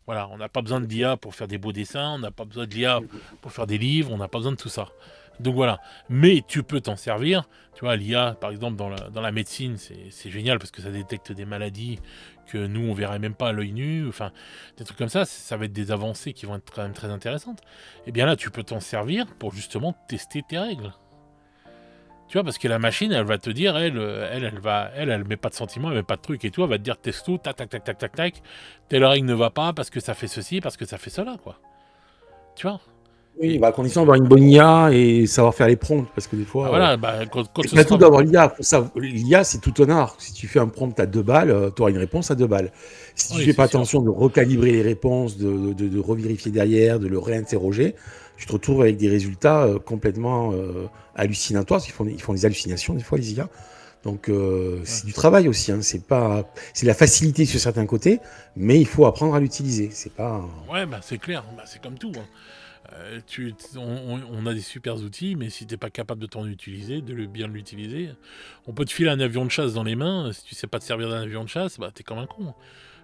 Voilà, on n'a pas besoin de l'IA pour faire des beaux dessins, on n'a pas besoin de l'IA pour faire des livres, on n'a pas besoin de tout ça. Donc voilà. Mais tu peux t'en servir. Tu vois, l'IA, par exemple, dans la médecine, c'est génial parce que ça détecte des maladies que nous, on verrait même pas à l'œil nu. Enfin, des trucs comme ça va être des avancées qui vont être quand même très intéressantes. Et bien là, tu peux t'en servir pour justement tester tes règles. Tu vois, parce que la machine, elle va te dire, elle met pas de sentiments, elle met pas de trucs et tout, elle va te dire teste tout, tac, tac, tac, tac, tac, tac, telle règle ne va pas parce que ça fait ceci, parce que ça fait cela, quoi. Tu vois.
Oui,
Et,
bah, à condition d'avoir une bonne IA et savoir faire les prompts, parce que des
bah
fois,
voilà, bah, quand
c'est
ce
pas tout
sera.
d'avoir l'IA. L'IA, c'est tout un art. Si tu fais un prompt à 2 balles, tu auras une réponse à 2 balles. Si tu
Oui,
fais
c'est
pas
sûr.
attention de recalibrer les réponses, de revérifier derrière, de le réinterroger, tu te retrouves avec des résultats complètement hallucinatoires, parce qu'ils font des hallucinations des fois, les IA. Donc
Ouais.
c'est du travail aussi, hein. C'est la facilité sur certains côtés, mais il faut apprendre à l'utiliser. C'est pas.
Ouais, bah c'est clair, bah, c'est comme tout, hein. On a des super outils, mais si t'es pas capable de t'en utiliser, bien l'utiliser, on peut te filer un avion de chasse dans les mains. Si tu sais pas te servir d'un avion de chasse, bah t'es comme un con.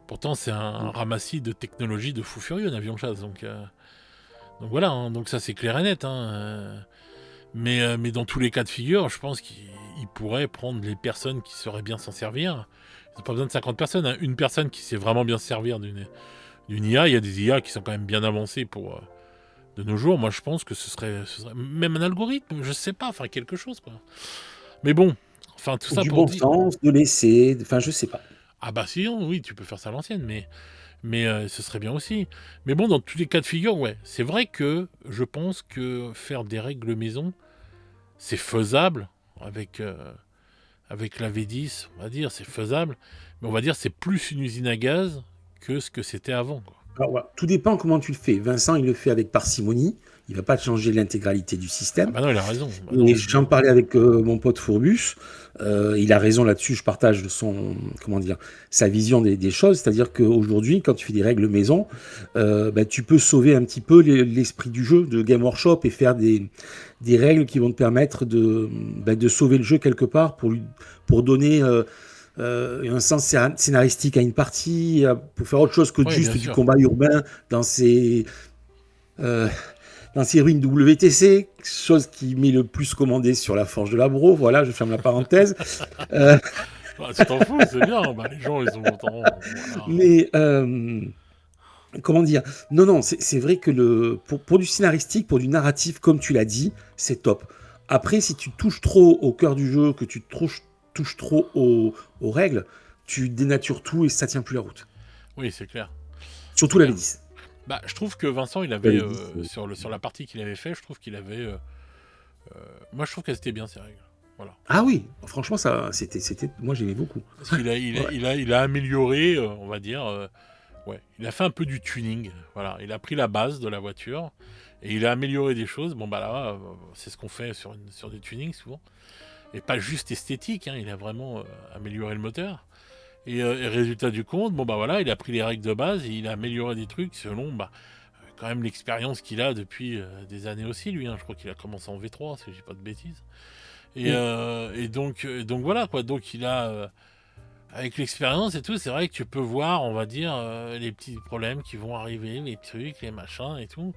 Pourtant, c'est un ramassis de technologie de fou furieux, un avion de chasse. Donc voilà, hein. Donc ça c'est clair et net, hein. Mais dans tous les cas de figure, je pense qu'il pourrait prendre les personnes qui sauraient bien s'en servir. Ils n'ont pas besoin de 50 personnes, hein. Une personne qui sait vraiment bien se servir d'une IA. Il y a des IA qui sont quand même bien avancées pour de nos jours. Moi, je pense que ce serait même un algorithme, je sais pas, enfin quelque chose, quoi. Mais bon, enfin tout ça
Du
pour
bon
dire.
sens, de l'essai, enfin je sais pas.
Ah bah si, oui, tu peux faire ça à l'ancienne, mais ce serait bien aussi. Mais bon, dans tous les cas de figure, ouais, c'est vrai que je pense que faire des règles maison, c'est faisable avec la V10, on va dire, c'est faisable. Mais on va dire c'est plus une usine à gaz que ce que c'était avant, quoi.
Alors, voilà. Tout dépend comment tu le fais. Vincent, il le fait avec parcimonie. Il va pas te changer l'intégralité du
Ah
système.
bah non, il a raison. Bah non,
Et j'en parlais avec mon pote Fourbus. Il a raison là-dessus. Je partage comment dire, sa vision des choses. C'est-à-dire qu'aujourd'hui, quand tu fais des règles maison, bah, tu peux sauver un petit peu l'esprit du jeu de Game Workshop et faire des règles qui vont te permettre de sauver le jeu quelque part pour donner un sens scénaristique à une partie, pour faire autre chose que
ouais, bien
juste du
sûr.
combat urbain dans euh, ces ruines WTC, chose qui m'est le plus commandé sur la Forge de la Bro. Voilà, je ferme la parenthèse. Euh,
Bah, tu t'en fous, c'est bien. Bah, les gens, ils ont longtemps. Voilà.
mais comment dire? Non, non, c'est vrai que pour du scénaristique, pour du narratif, comme tu l'as dit, c'est top. Après, si tu touches trop au cœur du jeu, que tu touches trop aux règles, tu dénatures tout et ça tient plus la route.
Oui, c'est clair.
Surtout
C'est
la
clair.
V10.
Bah, je trouve que Vincent, il
La
avait,
V10,
sur la partie qu'il avait fait, je trouve qu'il avait. Moi, je trouve qu'elles étaient bien, ces règles. Voilà.
Ah oui, franchement, ça, moi j'aimais beaucoup.
Parce qu'il a,
Ouais.
il a amélioré, on va dire. Ouais, il a fait un peu du tuning. Voilà, il a pris la base de la voiture et il a amélioré des choses. Bon, bah là, c'est ce qu'on fait sur des tunings souvent. Et pas juste esthétique, hein, il a vraiment amélioré le moteur. Et résultat du compte, bon, bah voilà, il a pris les règles de base et il a amélioré des trucs selon, bah, quand même l'expérience qu'il a depuis des années aussi, lui. Hein. Je crois qu'il a commencé en V3, si je dis pas de bêtises.
Mm.
Donc voilà, quoi. Donc il a. Avec l'expérience et tout, c'est vrai que tu peux voir, on va dire, les petits problèmes qui vont arriver, les trucs, les machins et tout.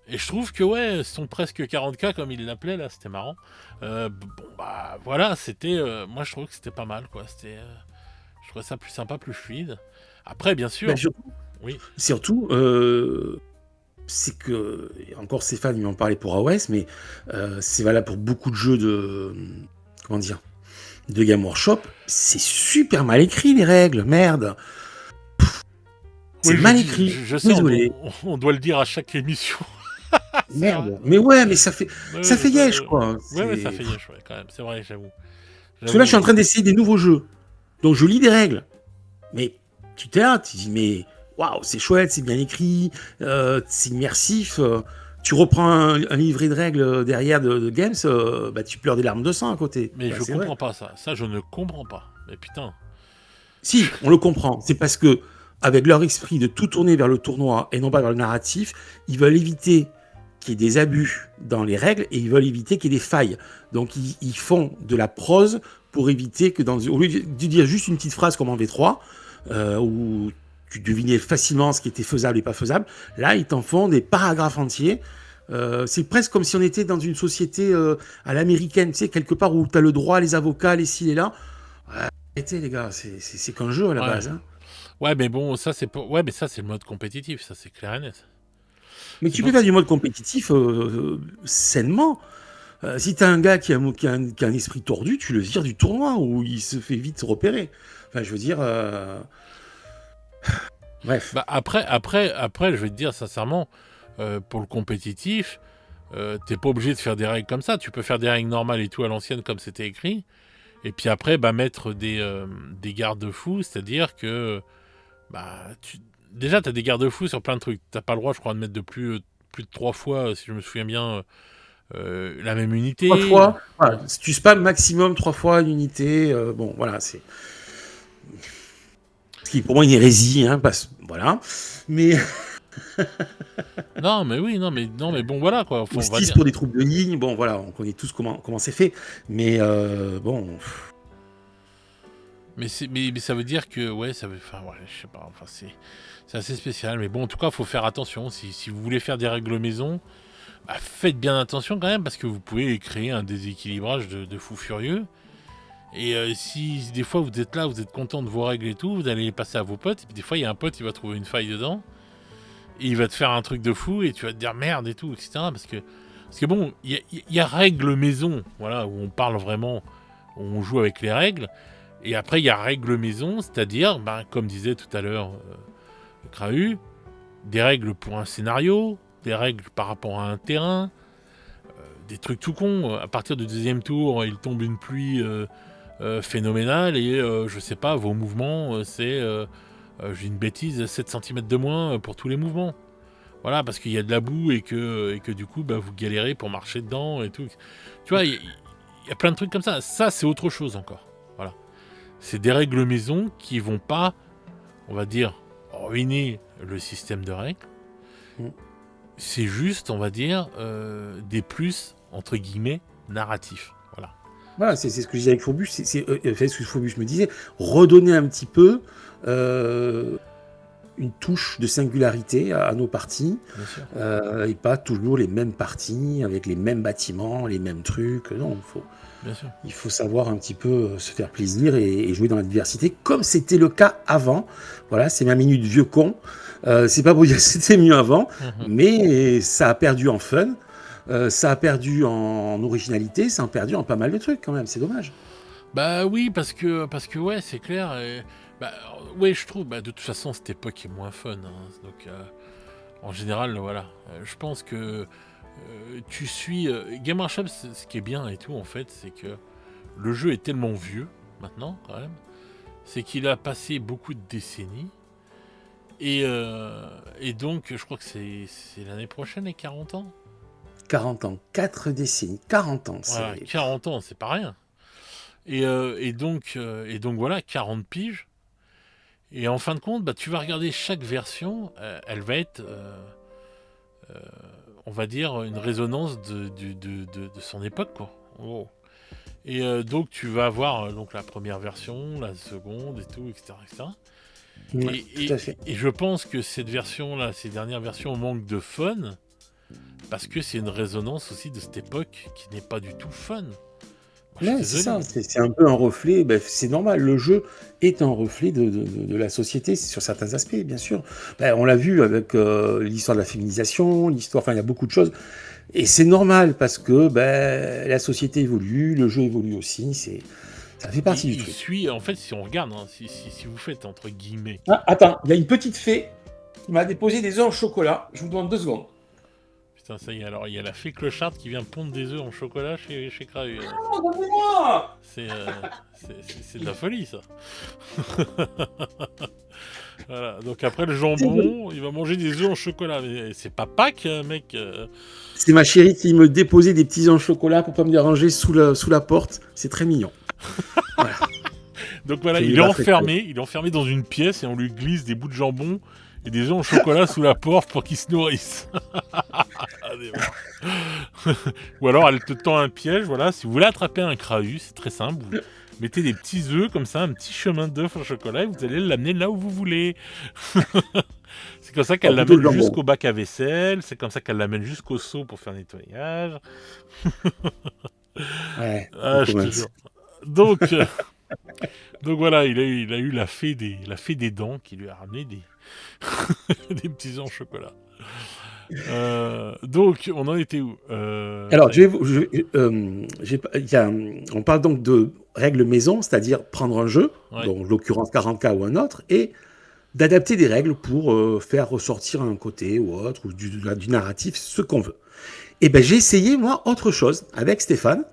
Et je trouve que, ouais, son presque 40K, comme il l'appelait, là, c'était marrant. Bon, bah, voilà, c'était. Moi, je trouve que c'était pas mal, quoi. Je trouvais ça plus sympa, plus fluide. Après, bien
Ben,
sûr, oui.
surtout, c'est que, et encore ces fans ils m'en parlaient pour AOS, mais c'est valable pour beaucoup de jeux comment dire, de Game Workshop. C'est super mal écrit les règles, merde. C'est
Oui,
mal écrit.
je sais,
Désolé.
on doit le dire à chaque émission. C'est vrai.
Merde. Mais ouais, mais
Ouais,
ça fait yesh,
ouais,
quoi.
ouais, ça fait yesh, ouais, quand même. C'est vrai, j'avoue.
Parce que là, je
J'avoue.
suis en train d'essayer des nouveaux jeux. Donc, je lis des règles. Mais tu t'es là, tu dis, mais waouh, c'est chouette, c'est bien écrit, c'est immersif. Tu reprends un livret de règles derrière de Games, bah, tu pleures des larmes de sang à côté.
Mais
Bah,
je
c'est vrai.
comprends pas ça. Ça, je ne comprends pas. Mais putain.
Si, on le comprend. C'est parce que, avec leur esprit de tout tourner vers le tournoi et non pas vers le narratif, ils veulent éviter qu'il y ait des abus dans les règles et ils veulent éviter qu'il y ait des failles. Donc, ils font de la prose pour éviter que, au lieu de dire juste une petite phrase comme en V3, où tu devinais facilement ce qui était faisable et pas faisable, là, ils t'en font des paragraphes entiers. C'est presque comme si on était dans une société à l'américaine, tu sais, quelque part où tu as le droit, les avocats, les ci, les là. Arrêtez, les gars, c'est qu'un jeu à la
Ouais.
base. Hein.
Ouais, mais bon, ça, ouais, mais ça, c'est le mode compétitif. Ça, c'est clair et net.
Mais
C'est
tu peux
pour
faire du mode compétitif sainement. Si t'as un gars qui a un esprit tordu, tu le vires du tournoi où il se fait vite repérer. Enfin, je veux dire. Bref.
Bah, après, je vais te dire sincèrement, pour le compétitif, t'es pas obligé de faire des règles comme ça. Tu peux faire des règles normales et tout à l'ancienne comme c'était écrit. Et puis après, bah, mettre des garde-fous, c'est-à-dire que bah, déjà, t'as des garde-fous sur plein de trucs. T'as pas le droit, je crois, de mettre plus de 3 fois, si je me souviens bien, la même
Trois
unité.
fois. Voilà, si tu spams maximum 3 fois l'unité. Bon, voilà, c'est. Ce qui est pour moi une hérésie, hein, voilà. Mais
Non, mais oui, non, mais bon, voilà quoi.
ou
On va
6
dire.
pour des troupes de ligne, bon voilà, on connaît tous comment c'est fait. Mais bon.
Mais ça veut dire que, ouais, ça veut. Enfin, ouais, je sais pas. Enfin, c'est assez spécial. Mais bon, en tout cas, faut faire attention. Si vous voulez faire des règles maison, bah, faites bien attention quand même, parce que vous pouvez créer un déséquilibrage de fou furieux. Et si des fois vous êtes là, vous êtes content de vos règles et tout, vous allez les passer à vos potes. Et puis des fois, il y a un pote, il va trouver une faille dedans. Et il va te faire un truc de fou et tu vas te dire merde et tout, etc. Parce que bon, il y a règles maison, voilà, où on parle vraiment, où on joue avec les règles. Et après, il y a règles maison, c'est-à-dire, ben, comme disait tout à l'heure Krahu, des règles pour un scénario, des règles par rapport à un terrain, des trucs tout cons. À partir du deuxième tour, il tombe une pluie phénoménal, et je sais pas, vos mouvements, j'ai une bêtise, 7 centimètres de moins pour tous les mouvements. Voilà, parce qu'il y a de la boue et que du coup, vous galérez pour marcher dedans et tout. Tu vois, il y a plein de trucs comme ça. Ça, c'est autre chose encore. Voilà. C'est des règles maison qui vont pas, on va dire, ruiner le système de règles.
Mm.
C'est juste, on va dire, des plus, entre guillemets, narratifs. Voilà.
Voilà, c'est ce que je disais avec Phobus. C'est ce que Phobus me disait. Redonner un petit peu une touche de singularité à nos parties.
Bien sûr.
Et pas toujours les mêmes parties, avec les mêmes bâtiments, les mêmes trucs. Non,
Bien sûr.
il faut savoir un petit peu se faire plaisir et jouer dans la diversité, comme c'était le cas avant. Voilà, c'est ma minute vieux con. C'est pas pour dire que c'était mieux avant, mais ça a perdu en fun, ça a perdu en originalité, ça a perdu en pas mal de trucs quand même, c'est dommage.
Bah oui, parce que ouais, c'est clair. Ouais, je trouve, de toute façon, cette époque est moins fun. Hein, donc, en général, voilà. Je pense que tu suis Game Workshop, ce qui est bien et tout, en fait, c'est que le jeu est tellement vieux maintenant, quand même, c'est qu'il a passé beaucoup de décennies. Et donc, je crois que c'est l'année prochaine, les 40 ans.
40 ans, 4 décennies, 40 ans.
Voilà, 40 ans, c'est pas rien. Et donc voilà, 40 piges. Et en fin de compte, tu vas regarder chaque version, elle va être, on va dire, une résonance de son époque, quoi. Oh. Et donc tu vas avoir donc la première version, la seconde et tout, etc. etc.
Ouais, tout à fait.
Et je pense que cette version-là, ces dernières versions manquent de fun, parce que c'est une résonance aussi de cette époque qui n'est pas du tout fun.
Ouais, c'est ça, c'est un peu un reflet, c'est normal, le jeu est un reflet de la société sur certains aspects, bien sûr. On l'a vu avec l'histoire de la féminisation, il y a beaucoup de choses, et c'est normal parce que la société évolue, le jeu évolue aussi, ça fait partie du truc.
Il suit, en fait, si on regarde, hein, si vous faites entre guillemets...
Ah, attends, il y a une petite fée qui m'a déposé des œufs en chocolat, je vous demande 2 secondes.
Putain, ça y est, alors il y a la fée clocharde qui vient pondre des œufs en chocolat chez Krahu. C'est de la folie, ça. Voilà, donc après le jambon, il va manger des œufs en chocolat. Mais c'est pas Pâques, mec.
C'est ma chérie qui me déposait des petits œufs en chocolat pour pas me déranger sous la porte. C'est très mignon. Voilà.
Donc voilà, il est enfermé dans une pièce et on lui glisse des bouts de jambon et des œufs en chocolat sous la porte pour qu'il se nourrisse. Ou alors elle te tend un piège, voilà, si vous voulez attraper un Krahu, c'est très simple, vous mettez des petits œufs comme ça, un petit chemin d'œufs en chocolat et vous allez l'amener là où vous voulez. C'est comme ça qu'elle l'amène jusqu'au bac à vaisselle, c'est comme ça qu'elle l'amène jusqu'au seau pour faire le nettoyage.
Ouais,
je te jure. Donc voilà, il a eu la fée des dents qui lui a ramené des petits œufs en chocolat. Donc on en était où
Alors on parle donc de règles maison, c'est-à-dire prendre un jeu, donc en l'occurrence 40K ou un autre, et d'adapter des règles pour faire ressortir un côté ou autre, ou du narratif, ce qu'on veut. Et j'ai essayé moi autre chose avec Stéphane.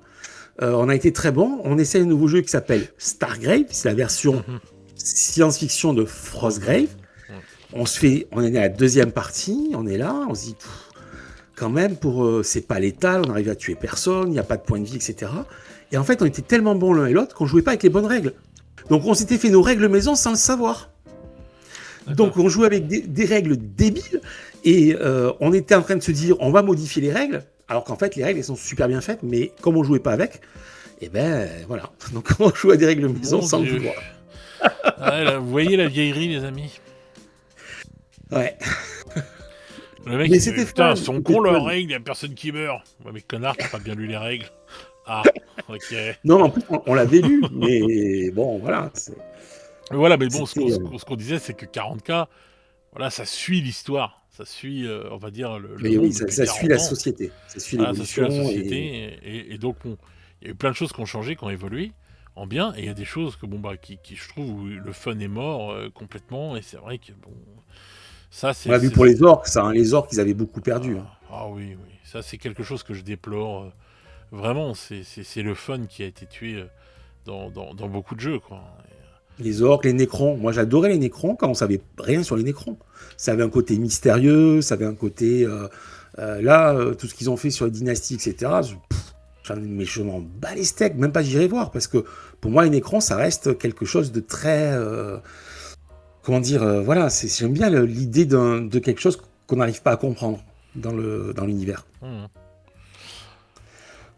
On a été très bon. On essaie un nouveau jeu qui s'appelle Stargrave. C'est la version science-fiction de Frostgrave. On est à la deuxième partie. On est là. On se dit, quand même, c'est pas létal. On arrive à tuer personne. Il n'y a pas de point de vie, etc. Et en fait, on était tellement bons l'un et l'autre qu'on jouait pas avec les bonnes règles. Donc, on s'était fait nos règles maison sans le savoir. Donc, on jouait avec des règles débiles. Et on était en train de se dire, on va modifier les règles. Alors qu'en fait, les règles, elles sont super bien faites, mais comme on jouait pas avec, voilà. Donc on joue à des règles maison sans le vouloir.
Là, vous voyez la vieillerie, les amis.
Ouais.
Le mec, putain, sont cons leurs règles, y a personne qui meurt. Ouais, mais connard, t'as pas bien lu les règles. Ah, ok.
Non, en plus, on l'avait lu, mais bon, voilà.
Voilà, mais bon, ce qu'on disait, c'est que 40K, voilà, ça suit l'histoire. Ça suit, on va dire, le monde
ça suit la société. Ça suit l'évolution.
Ça suit la société. Et donc, il y a eu plein de choses qui ont changé, qui ont évolué en bien. Et il y a des choses que, qui je trouve, où le fun est mort complètement. Et c'est vrai que, ça, c'est...
On l'a vu pour les orques, ça. Les orques, ils avaient beaucoup perdu.
Ah oui. Ça, c'est quelque chose que je déplore. Vraiment, c'est le fun qui a été tué dans beaucoup de jeux, quoi.
Les orques, les nécrons. Moi, j'adorais les nécrons quand on savait rien sur les nécrons. Ça avait un côté mystérieux, ça avait un côté... tout ce qu'ils ont fait sur les dynasties, etc., mais je m'en bats les steaks, même pas j'irai voir, parce que pour moi, les nécrons, ça reste quelque chose de très... comment dire, voilà, j'aime bien l'idée de quelque chose qu'on n'arrive pas à comprendre dans l'univers.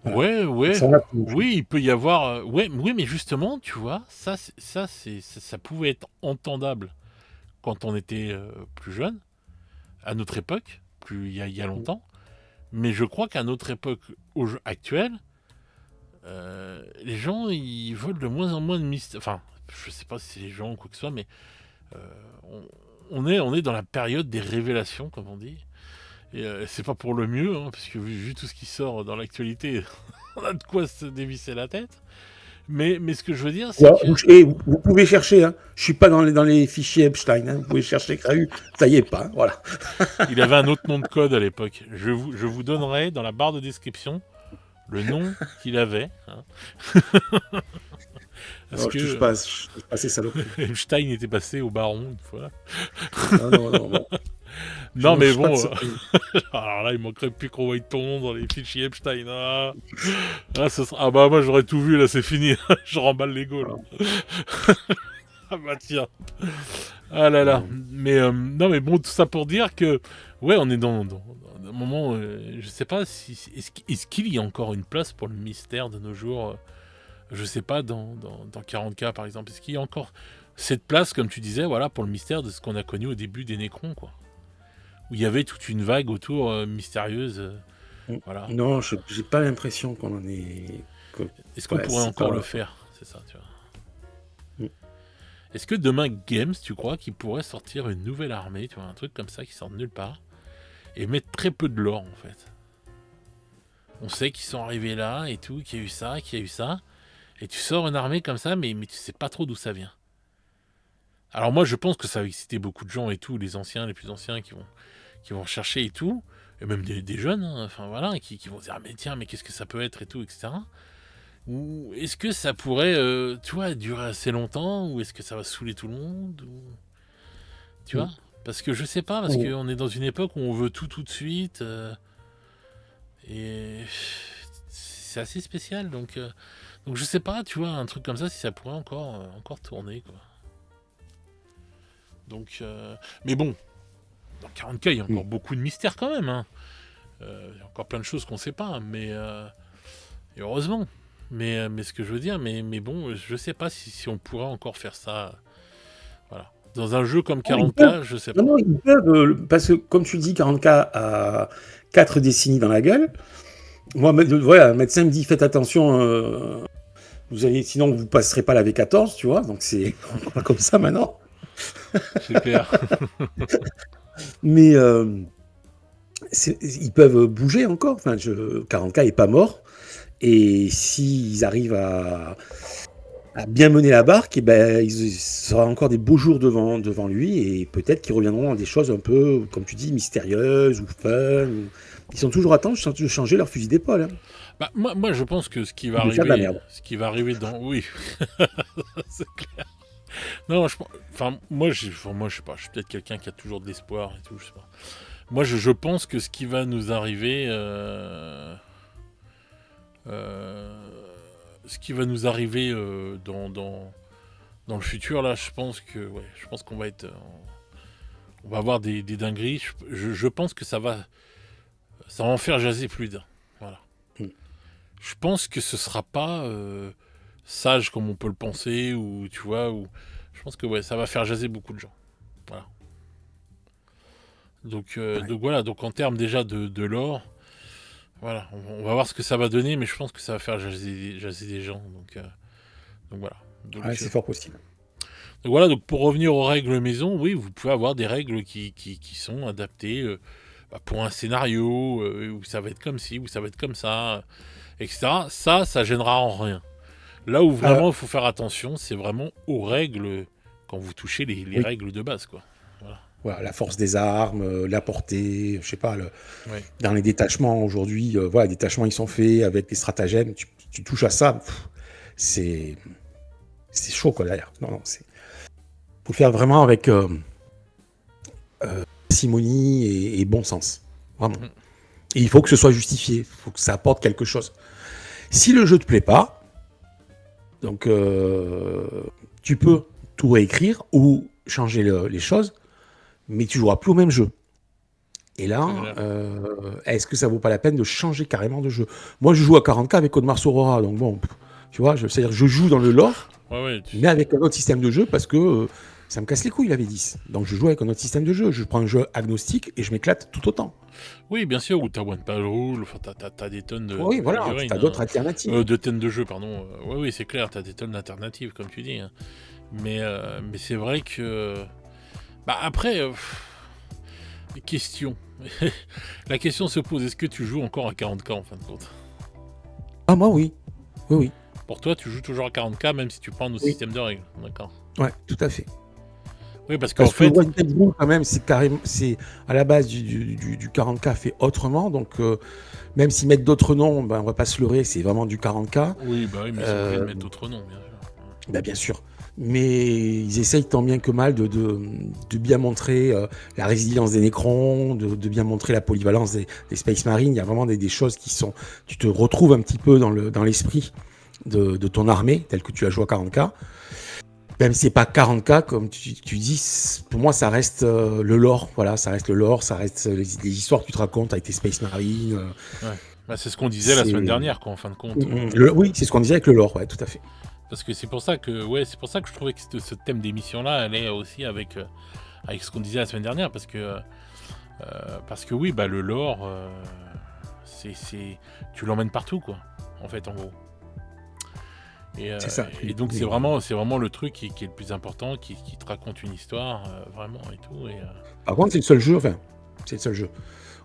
Voilà. Ouais.
Ça,
Oui, il peut y avoir... oui, mais justement, tu vois, ça pouvait être entendable quand on était plus jeune, à notre époque, il y a longtemps. Mais je crois qu'à notre époque actuelle, les gens, ils veulent de moins en moins de mystère. Enfin, je sais pas si c'est les gens ou quoi que ce soit, mais on est dans la période des révélations, comme on dit. Et c'est pas pour le mieux, hein, parce que vu tout ce qui sort dans l'actualité, on a de quoi se dévisser la tête. Mais ce que je veux dire, c'est que...
Et vous pouvez chercher, hein. Je suis pas dans les fichiers Epstein, hein. Vous pouvez chercher Crahu, ça y est pas, voilà.
Il avait un autre nom de code à l'époque. Je vous donnerai dans la barre de description le nom qu'il avait. Hein.
Parce que je passe ces saloperies.
Epstein était passé au baron une fois.
Non.
Non, mais bon. Alors là, il manquerait plus qu'on voie ton nom dans les fichiers Epstein. Ah, bah, moi, j'aurais tout vu, là, c'est fini. Je remballe les Gaules. Ah, bah, tiens. Ah là là. Mais, non, mais bon, tout ça pour dire que, ouais, on est dans un moment, je sais pas si. Est-ce qu'il y a encore une place pour le mystère de nos jours je sais pas, dans 40K, par exemple. Est-ce qu'il y a encore cette place, comme tu disais, voilà, pour le mystère de ce qu'on a connu au début des Nécrons, quoi. Où il y avait toute une vague autour mystérieuse. Voilà.
Non, j'ai pas l'impression qu'on en est...
Est-ce qu'on pourrait encore le faire? C'est ça, tu vois. Est-ce que demain, Games, tu crois qu'il pourrait sortir une nouvelle armée, tu vois, un truc comme ça qui sort de nulle part, et mettre très peu de lore, en fait? On sait qu'ils sont arrivés là, et tout, qu'il y a eu ça, et tu sors une armée comme ça, mais tu sais pas trop d'où ça vient. Alors moi, je pense que ça va exciter beaucoup de gens et tout, les plus anciens qui vont chercher et tout, et même des jeunes, hein, enfin voilà, qui vont dire, ah, mais tiens, mais qu'est-ce que ça peut être et tout, etc. Ou est-ce que ça pourrait, tu vois, durer assez longtemps, ou est-ce que ça va saouler tout le monde, ou... Tu vois? Parce que je sais pas, parce qu'on est dans une époque où on veut tout de suite, et c'est assez spécial, donc je sais pas, tu vois, un truc comme ça, si ça pourrait encore tourner, quoi. Donc, mais bon, dans 40K, il y a encore beaucoup de mystères quand même, hein. Il y a encore plein de choses qu'on sait pas, mais et heureusement. Mais ce que je veux dire, mais bon, je sais pas si on pourrait encore faire ça. Voilà. Dans un jeu comme 40K, je sais pas.
Non, ils peuvent, parce que comme tu dis, 40K a 4 décennies dans la gueule. Moi, voilà, le médecin me dit, faites attention, sinon vous passerez pas la V14, tu vois, donc c'est pas comme ça maintenant.
C'est clair.
Mais ils peuvent bouger encore. Enfin, 40K est pas mort. Et s'ils arrivent à bien mener la barque, et ben, il sera encore des beaux jours devant lui. Et peut-être qu'ils reviendront à des choses un peu, comme tu dis, mystérieuses ou fun. Ils sont toujours à temps de changer leur fusil d'épaule. Hein.
Bah, moi, je pense que ce qui va arriver dans... Oui, c'est clair. Non, moi, je sais pas, je suis peut-être quelqu'un qui a toujours de l'espoir et tout, je sais pas. Moi, je pense que ce qui va nous arriver, dans le futur, là, je pense qu'on va être, on va avoir des dingueries. Je pense que ça va en faire jaser plus d'un. Voilà. Je pense que ce sera pas sage comme on peut le penser, ou tu vois, ou je pense que ça va faire jaser beaucoup de gens. Voilà. Donc voilà, donc en termes déjà de lore, voilà, on va voir ce que ça va donner, mais je pense que ça va faire jaser des gens. Donc voilà.
C'est fort possible.
Donc voilà, donc pour revenir aux règles maison, oui, vous pouvez avoir des règles qui sont adaptées pour un scénario, où ça va être comme ci, où ça va être comme ça, etc. Ça gênera en rien. Là où vraiment il faut faire attention, c'est vraiment aux règles, quand vous touchez les règles de base, quoi.
Voilà, la force des armes, la portée, je sais pas, dans les détachements aujourd'hui, les détachements ils sont faits avec les stratagèmes, tu touches à ça, c'est chaud quoi derrière. Non, c'est faut le faire vraiment avec simonie et bon sens, vraiment. Et il faut que ce soit justifié, il faut que ça apporte quelque chose. Si le jeu te plaît pas, donc tu peux tout réécrire ou changer les choses, mais tu joueras plus au même jeu. Et là, est-ce que ça vaut pas la peine de changer carrément de jeu? Moi, je joue à 40K avec Codemars Aurora, donc bon, tu vois, c'est-à-dire que je joue dans le lore, mais avec un autre système de jeu parce que ça me casse les couilles, la V10. Donc je joue avec un autre système de jeu. Je prends un jeu agnostique et je m'éclate tout autant.
Oui, bien sûr, ou t'as One Page Rule, enfin, t'as des tonnes de
Oui, voilà,
figurines,
t'as d'autres alternatives.
de tonnes de jeux, pardon. Oui, c'est clair, t'as des tonnes d'alternatives, comme tu dis. Hein. Mais c'est vrai que... Bah après, question. La question se pose, est-ce que tu joues encore à 40K en fin de compte?
Ah moi oui. Oui.
Pour toi, tu joues toujours à 40K même si tu prends nos systèmes de règles, d'accord?
Ouais, tout à fait.
Oui, parce qu'en fait...
One Page Rule, quand même, c'est à la base du 40K fait autrement, donc même s'ils mettent d'autres noms, ben, on va pas se leurrer, c'est vraiment du 40K.
Oui, mais ils sont obligés de mettre d'autres noms, bien sûr.
Ben, bien sûr. Mais ils essayent tant bien que mal de bien montrer la résilience des Necrons, de bien montrer la polyvalence des Space Marines. Il y a vraiment des choses qui sont... Tu te retrouves un petit peu dans l'esprit de ton armée, telle que tu as joué à 40K. Même si c'est pas 40K, comme tu dis, pour moi, ça reste le lore. Voilà, ça reste le lore, ça reste les histoires que tu te racontes avec tes Space Marines.
Ouais. Bah, c'est ce qu'on disait la semaine dernière, quoi, en fin de compte.
Oui, c'est ce qu'on disait avec le lore, ouais, tout à fait.
Parce que c'est pour ça que je trouvais que ce thème d'émission-là allait aussi avec ce qu'on disait la semaine dernière, parce que oui, bah le lore, tu l'emmènes partout, quoi, en fait, en gros. Et,
c'est ça.
Et donc c'est vraiment le truc qui est le plus important, qui te raconte une histoire, vraiment, et tout.
Par contre, c'est le seul jeu.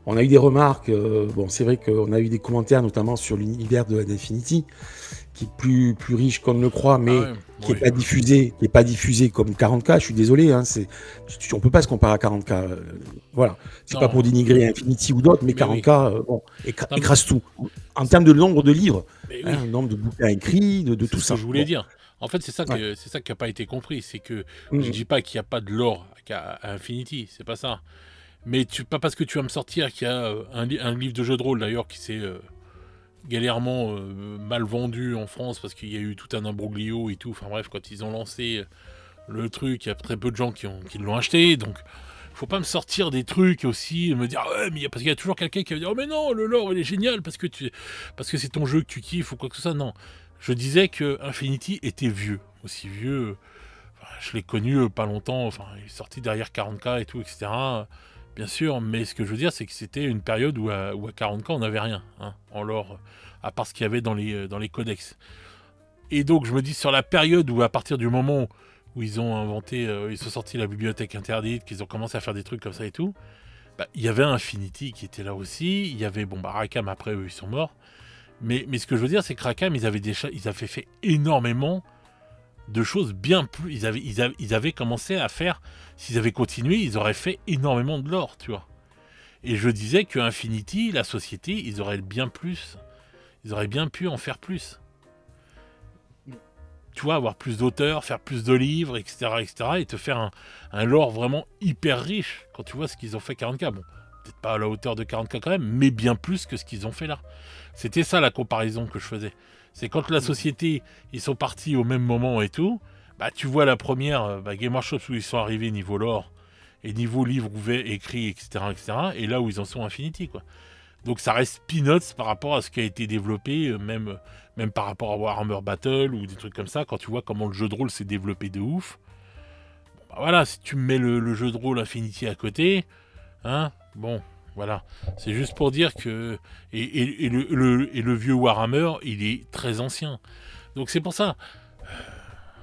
On a eu des remarques, bon, c'est vrai qu'on a eu des commentaires, notamment sur l'univers de Infinity, qui est plus riche qu'on ne le croit, mais qui n'est pas diffusé comme 40K. Je suis désolé, hein, on peut pas se comparer à 40K. Voilà, c'est pas pour dénigrer Infinity ou d'autres, mais 40K, écrase tout. En termes de nombre de livres, le nombre de bouquins écrits, de tout ça.
C'est ce que je voulais dire. En fait, c'est ça qui n'a pas été compris. C'est que je dis pas qu'il n'y a pas de lore à Infinity, c'est pas ça. Mais pas parce que tu vas me sortir qu'il y a un livre de jeu de rôle d'ailleurs qui s'est galèrement mal vendu en France parce qu'il y a eu tout un imbroglio et tout. Enfin bref, quand ils ont lancé le truc, il y a très peu de gens qui l'ont acheté. Donc, faut pas me sortir des trucs aussi et me dire mais parce qu'il y a toujours quelqu'un qui va dire oh mais non, le lore il est génial parce que c'est ton jeu que tu kiffes ou quoi que ce soit. Non, je disais que Infinity était vieux, aussi vieux. Enfin, je l'ai connu pas longtemps. Enfin, il est sorti derrière 40K et tout, etc. Bien sûr, mais ce que je veux dire, c'est que c'était une période où à 40K, on n'avait rien, hein, en lore, à part ce qu'il y avait dans les codex. Et donc, je me dis, sur la période où, à partir du moment où ils ont inventé, ils sont sortis la bibliothèque interdite, qu'ils ont commencé à faire des trucs comme ça et tout, bah, il y avait Infinity qui était là aussi, il y avait, Rackham, après, eux, ils sont morts. Mais ce que je veux dire, c'est que Rackham, ils avaient fait énormément de choses bien plus. Ils avaient commencé à faire. S'ils avaient continué, ils auraient fait énormément de lore, tu vois. Et je disais que Infinity, la société, ils auraient bien pu en faire plus. Tu vois, avoir plus d'auteurs, faire plus de livres, etc., et te faire un lore vraiment hyper riche quand tu vois ce qu'ils ont fait 40K. Bon, peut-être pas à la hauteur de 40K quand même, mais bien plus que ce qu'ils ont fait là. C'était ça la comparaison que je faisais. C'est quand la société, ils sont partis au même moment et tout, bah tu vois la première Game Workshop où ils sont arrivés niveau lore et niveau livre ouvert, écrit, etc., et là où ils en sont Infinity, quoi. Donc ça reste peanuts par rapport à ce qui a été développé, même par rapport à Warhammer Battle ou des trucs comme ça, quand tu vois comment le jeu de rôle s'est développé de ouf. Bon, bah voilà, si tu me mets le jeu de rôle Infinity à côté, hein, bon... Voilà, c'est juste pour dire que et le vieux Warhammer, il est très ancien. Donc c'est pour ça,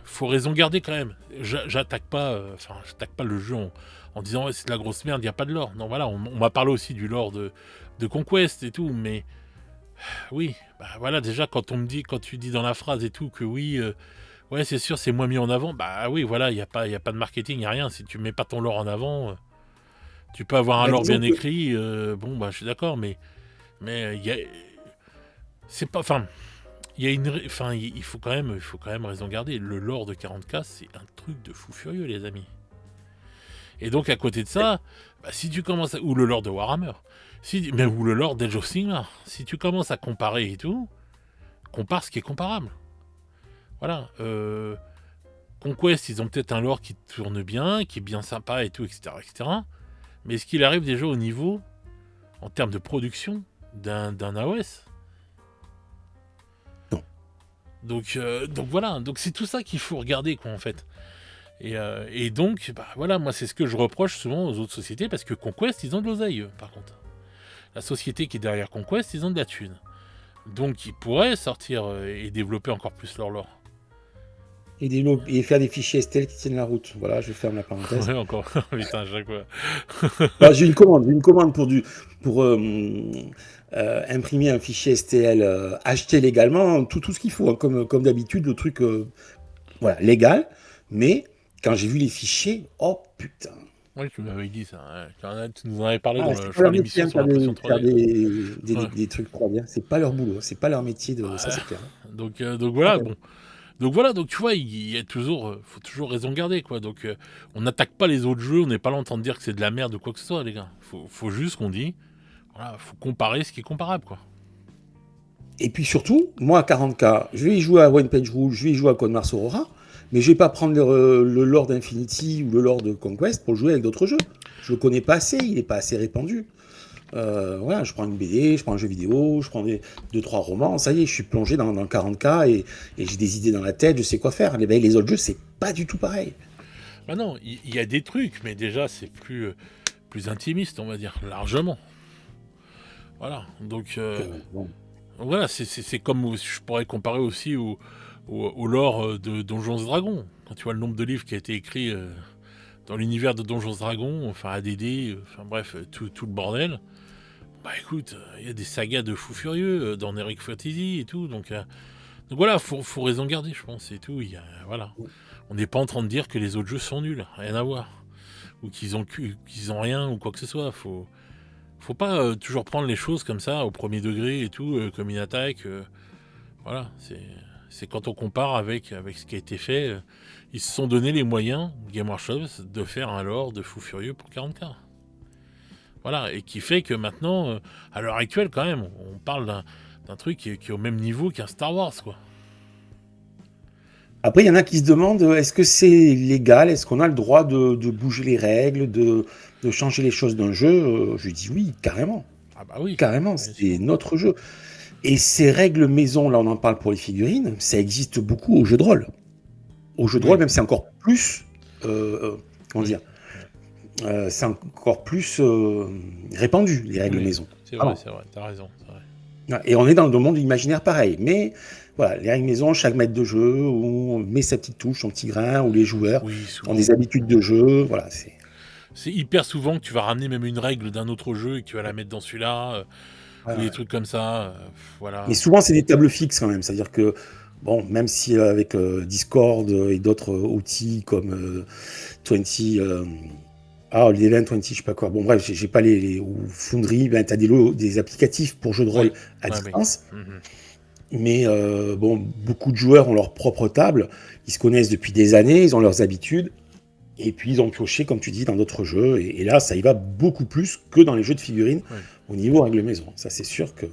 faut raison garder quand même. J'attaque pas le jeu en disant ouais, c'est de la grosse merde, il y a pas de lore. Non voilà, on m'a parlé aussi du lore de Conquest et tout, mais oui, bah voilà déjà quand tu dis dans la phrase et tout que oui, ouais c'est sûr c'est moins mis en avant, bah oui voilà il y a pas de marketing, il y a rien. Si tu mets pas ton lore en avant. Tu peux avoir un lore bien écrit, je suis d'accord, mais c'est pas... Enfin, il y a une, enfin, il faut quand même raison garder. Le lore de 40K, c'est un truc de fou furieux, les amis. Et donc à côté de ça, bah, si tu commences ou le lore de Warhammer, mais ou le lore d'Age of Sigmar, si tu commences à comparer et tout, compare ce qui est comparable. Voilà. Conquest, ils ont peut-être un lore qui tourne bien, qui est bien sympa et tout, etc., etc. Mais est-ce qu'il arrive déjà au niveau, en termes de production, d'un AOS?
Non.
Donc voilà, donc c'est tout ça qu'il faut regarder, quoi, en fait. Et donc, bah voilà, moi c'est ce que je reproche souvent aux autres sociétés, parce que Conquest, ils ont de l'oseille, par contre. La société qui est derrière Conquest, ils ont de la thune. Donc ils pourraient sortir et développer encore plus leur lore.
Et faire des fichiers STL qui tiennent la route. Voilà, je ferme la parenthèse.
Ouais, encore. Putain, à chaque fois.
Bah, j'ai une commande pour imprimer un fichier STL acheté légalement, tout ce qu'il faut, hein, comme d'habitude, le truc voilà, légal. Mais quand j'ai vu les fichiers, oh putain.
Oui, tu m'avais dit ça. Ouais. Tu nous en avais parlé
Ah,
dans
c'est pas leur métier
l'émission
hein,
sur l'impression
faire
3D. Ouais.
des trucs 3D. C'est pas leur boulot, c'est pas leur métier de ça,
Ouais.
c'est clair.
Donc voilà, bon. Donc voilà, donc tu vois, il y a toujours, faut toujours raison garder, quoi. Donc on n'attaque pas les autres jeux, on n'est pas là en train de dire que c'est de la merde ou quoi que ce soit, les gars. Faut juste qu'on dit, voilà, faut comparer ce qui est comparable, quoi.
Et puis surtout, moi à 40K, je vais y jouer à One Page Rule, je vais y jouer à Code Mars Aurora, mais je vais pas prendre le lore d'Infinity ou le lore de Conquest pour jouer avec d'autres jeux. Je le connais pas assez, il est pas assez répandu. Voilà, je prends une BD, je prends un jeu vidéo, je prends 2-3 romans, ça y est, je suis plongé dans le 40K et j'ai des idées dans la tête, je sais quoi faire. Les autres jeux, c'est pas du tout pareil.
Bah non, il y a des trucs, mais déjà c'est plus intimiste, on va dire, largement. Voilà, donc
Bon.
voilà, c'est comme je pourrais comparer aussi au lore de Donjons et Dragons. Quand tu vois le nombre de livres qui a été écrit dans l'univers de Donjons et Dragons, enfin ADD, enfin bref, tout le bordel. Bah écoute, il y a des sagas de fous furieux dans Eric Fantasy et tout, donc voilà, faut raison garder, je pense, et tout. Voilà, on n'est pas en train de dire que les autres jeux sont nuls, rien à voir, ou qu'ils ont rien ou quoi que ce soit. Faut pas toujours prendre les choses comme ça au premier degré et tout, comme une attaque. Voilà, c'est quand on compare avec ce qui a été fait, ils se sont donné les moyens, Game Workshop, de faire un lore de fou furieux pour 40K. Voilà, et qui fait que maintenant, à l'heure actuelle quand même, on parle d'un truc qui est au même niveau qu'un Star Wars, quoi.
Après, il y en a qui se demandent est-ce que c'est légal, est-ce qu'on a le droit de bouger les règles, de changer les choses d'un jeu Je lui dis oui, carrément.
Ah bah oui.
Carrément,
Bien
c'est
sûr.
notre jeu. Et ces règles maison, là on en parle pour les figurines, ça existe beaucoup au jeu de rôle. Au jeu de
Oui.
rôle, même c'est encore plus, comment
Oui.
dire, c'est encore plus répandu, les règles
Oui,
maison.
c'est
Ah
vrai,
bon.
c'est vrai, t'as raison. C'est vrai.
Et on est dans le monde imaginaire pareil. Mais voilà, les règles maison, chaque maître de jeu, où on met sa petite touche, son petit grain, où les joueurs
Oui,
ont
souvent.
des habitudes de jeu. Voilà,
C'est hyper souvent que tu vas ramener même une règle d'un autre jeu et que tu vas la mettre dans celui-là, ou des
voilà.
trucs comme ça.
Mais
Voilà.
souvent, c'est des tables fixes quand même. C'est-à-dire que, bon, même si avec Discord et d'autres outils comme 20, l'Event 20, je sais pas quoi. Bon, bref, j'ai pas ou Foundry, ben, tu as des applicatifs pour jeux de rôle
Oui.
à
Ouais,
distance.
oui. Mhm.
Mais bon, beaucoup de joueurs ont leur propre table. Ils se connaissent depuis des années, ils ont leurs habitudes. Et puis, ils ont pioché, comme tu dis, dans d'autres jeux. Et là, ça y va beaucoup plus que dans les jeux de figurines
Ouais.
au niveau règle maison. Ça, c'est sûr que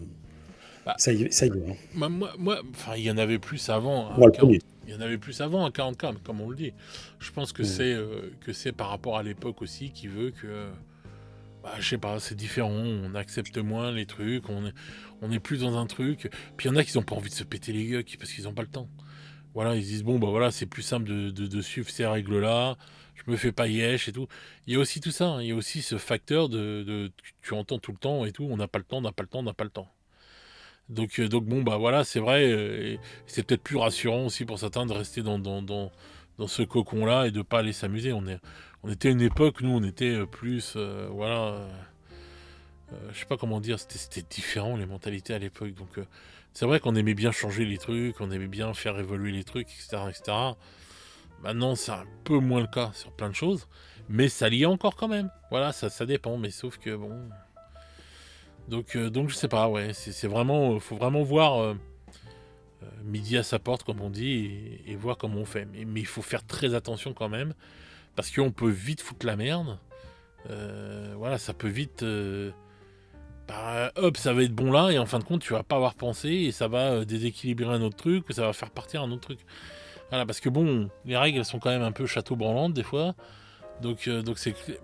Bah,
ça y va. Hein.
moi, enfin, il y en avait plus avant
Moi,
à
le
40.
premier.
Il y en avait plus avant à 40K, comme on le dit. Je pense que c'est par rapport à l'époque aussi qui veut que, bah, je sais pas, c'est différent. On accepte moins les trucs, on est plus dans un truc. Puis il y en a qui n'ont pas envie de se péter les gueules parce qu'ils n'ont pas le temps. Voilà, ils se disent bon bah voilà, c'est plus simple de suivre ces règles-là. Je me fais pas yesh et tout. Il y a aussi tout ça, hein. Il y a aussi ce facteur tu entends tout le temps et tout. On n'a pas le temps, on n'a pas le temps, on n'a pas le temps. Donc bon, bah voilà, c'est vrai, et c'est peut-être plus rassurant aussi pour certains de rester dans ce cocon-là et de pas aller s'amuser. On était à une époque, nous, on était plus, voilà, je sais pas comment dire, c'était différent les mentalités à l'époque. Donc c'est vrai qu'on aimait bien changer les trucs, on aimait bien faire évoluer les trucs, etc., etc. Maintenant, c'est un peu moins le cas sur plein de choses, mais ça l'y est encore quand même. Voilà, ça dépend, mais sauf que bon. Donc je sais pas, ouais, c'est vraiment, faut vraiment voir midi à sa porte, comme on dit, et voir comment on fait. Mais il faut faire très attention quand même, parce qu'on peut vite foutre la merde. Voilà, ça peut vite... hop, ça va être bon là, et en fin de compte, tu vas pas avoir pensé, et ça va déséquilibrer un autre truc, ou ça va faire partir un autre truc. Voilà, parce que bon, les règles, elles sont quand même un peu château branlantes, des fois. Donc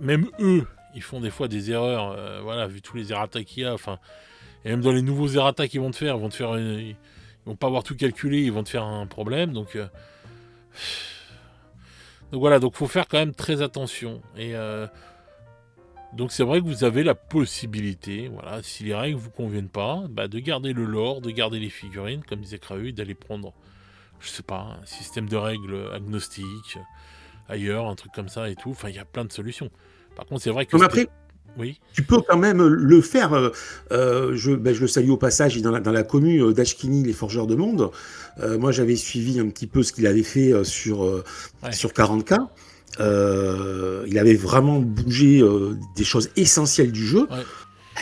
même eux, ils font des fois des erreurs, voilà, vu tous les errata qu'il y a, enfin... Et même dans les nouveaux errata qu'ils vont te faire, ils vont pas avoir tout calculé, ils vont te faire un problème, donc voilà, donc faut faire quand même très attention. Et donc c'est vrai que vous avez la possibilité, voilà, si les règles vous conviennent pas, de garder le lore, de garder les figurines, comme disait Krahu, et d'aller prendre, je sais pas, un système de règles agnostique, ailleurs, un truc comme ça et tout. Enfin, il y a plein de solutions. Par contre, c'est vrai que...
Comme après,
oui.
tu peux quand même le faire. Je le salue au passage, il est dans la commu d'Ashkini, les Forgeurs de Monde. Moi, j'avais suivi un petit peu ce qu'il avait fait sur 40K. Il avait vraiment bougé des choses essentielles du jeu.
Ouais.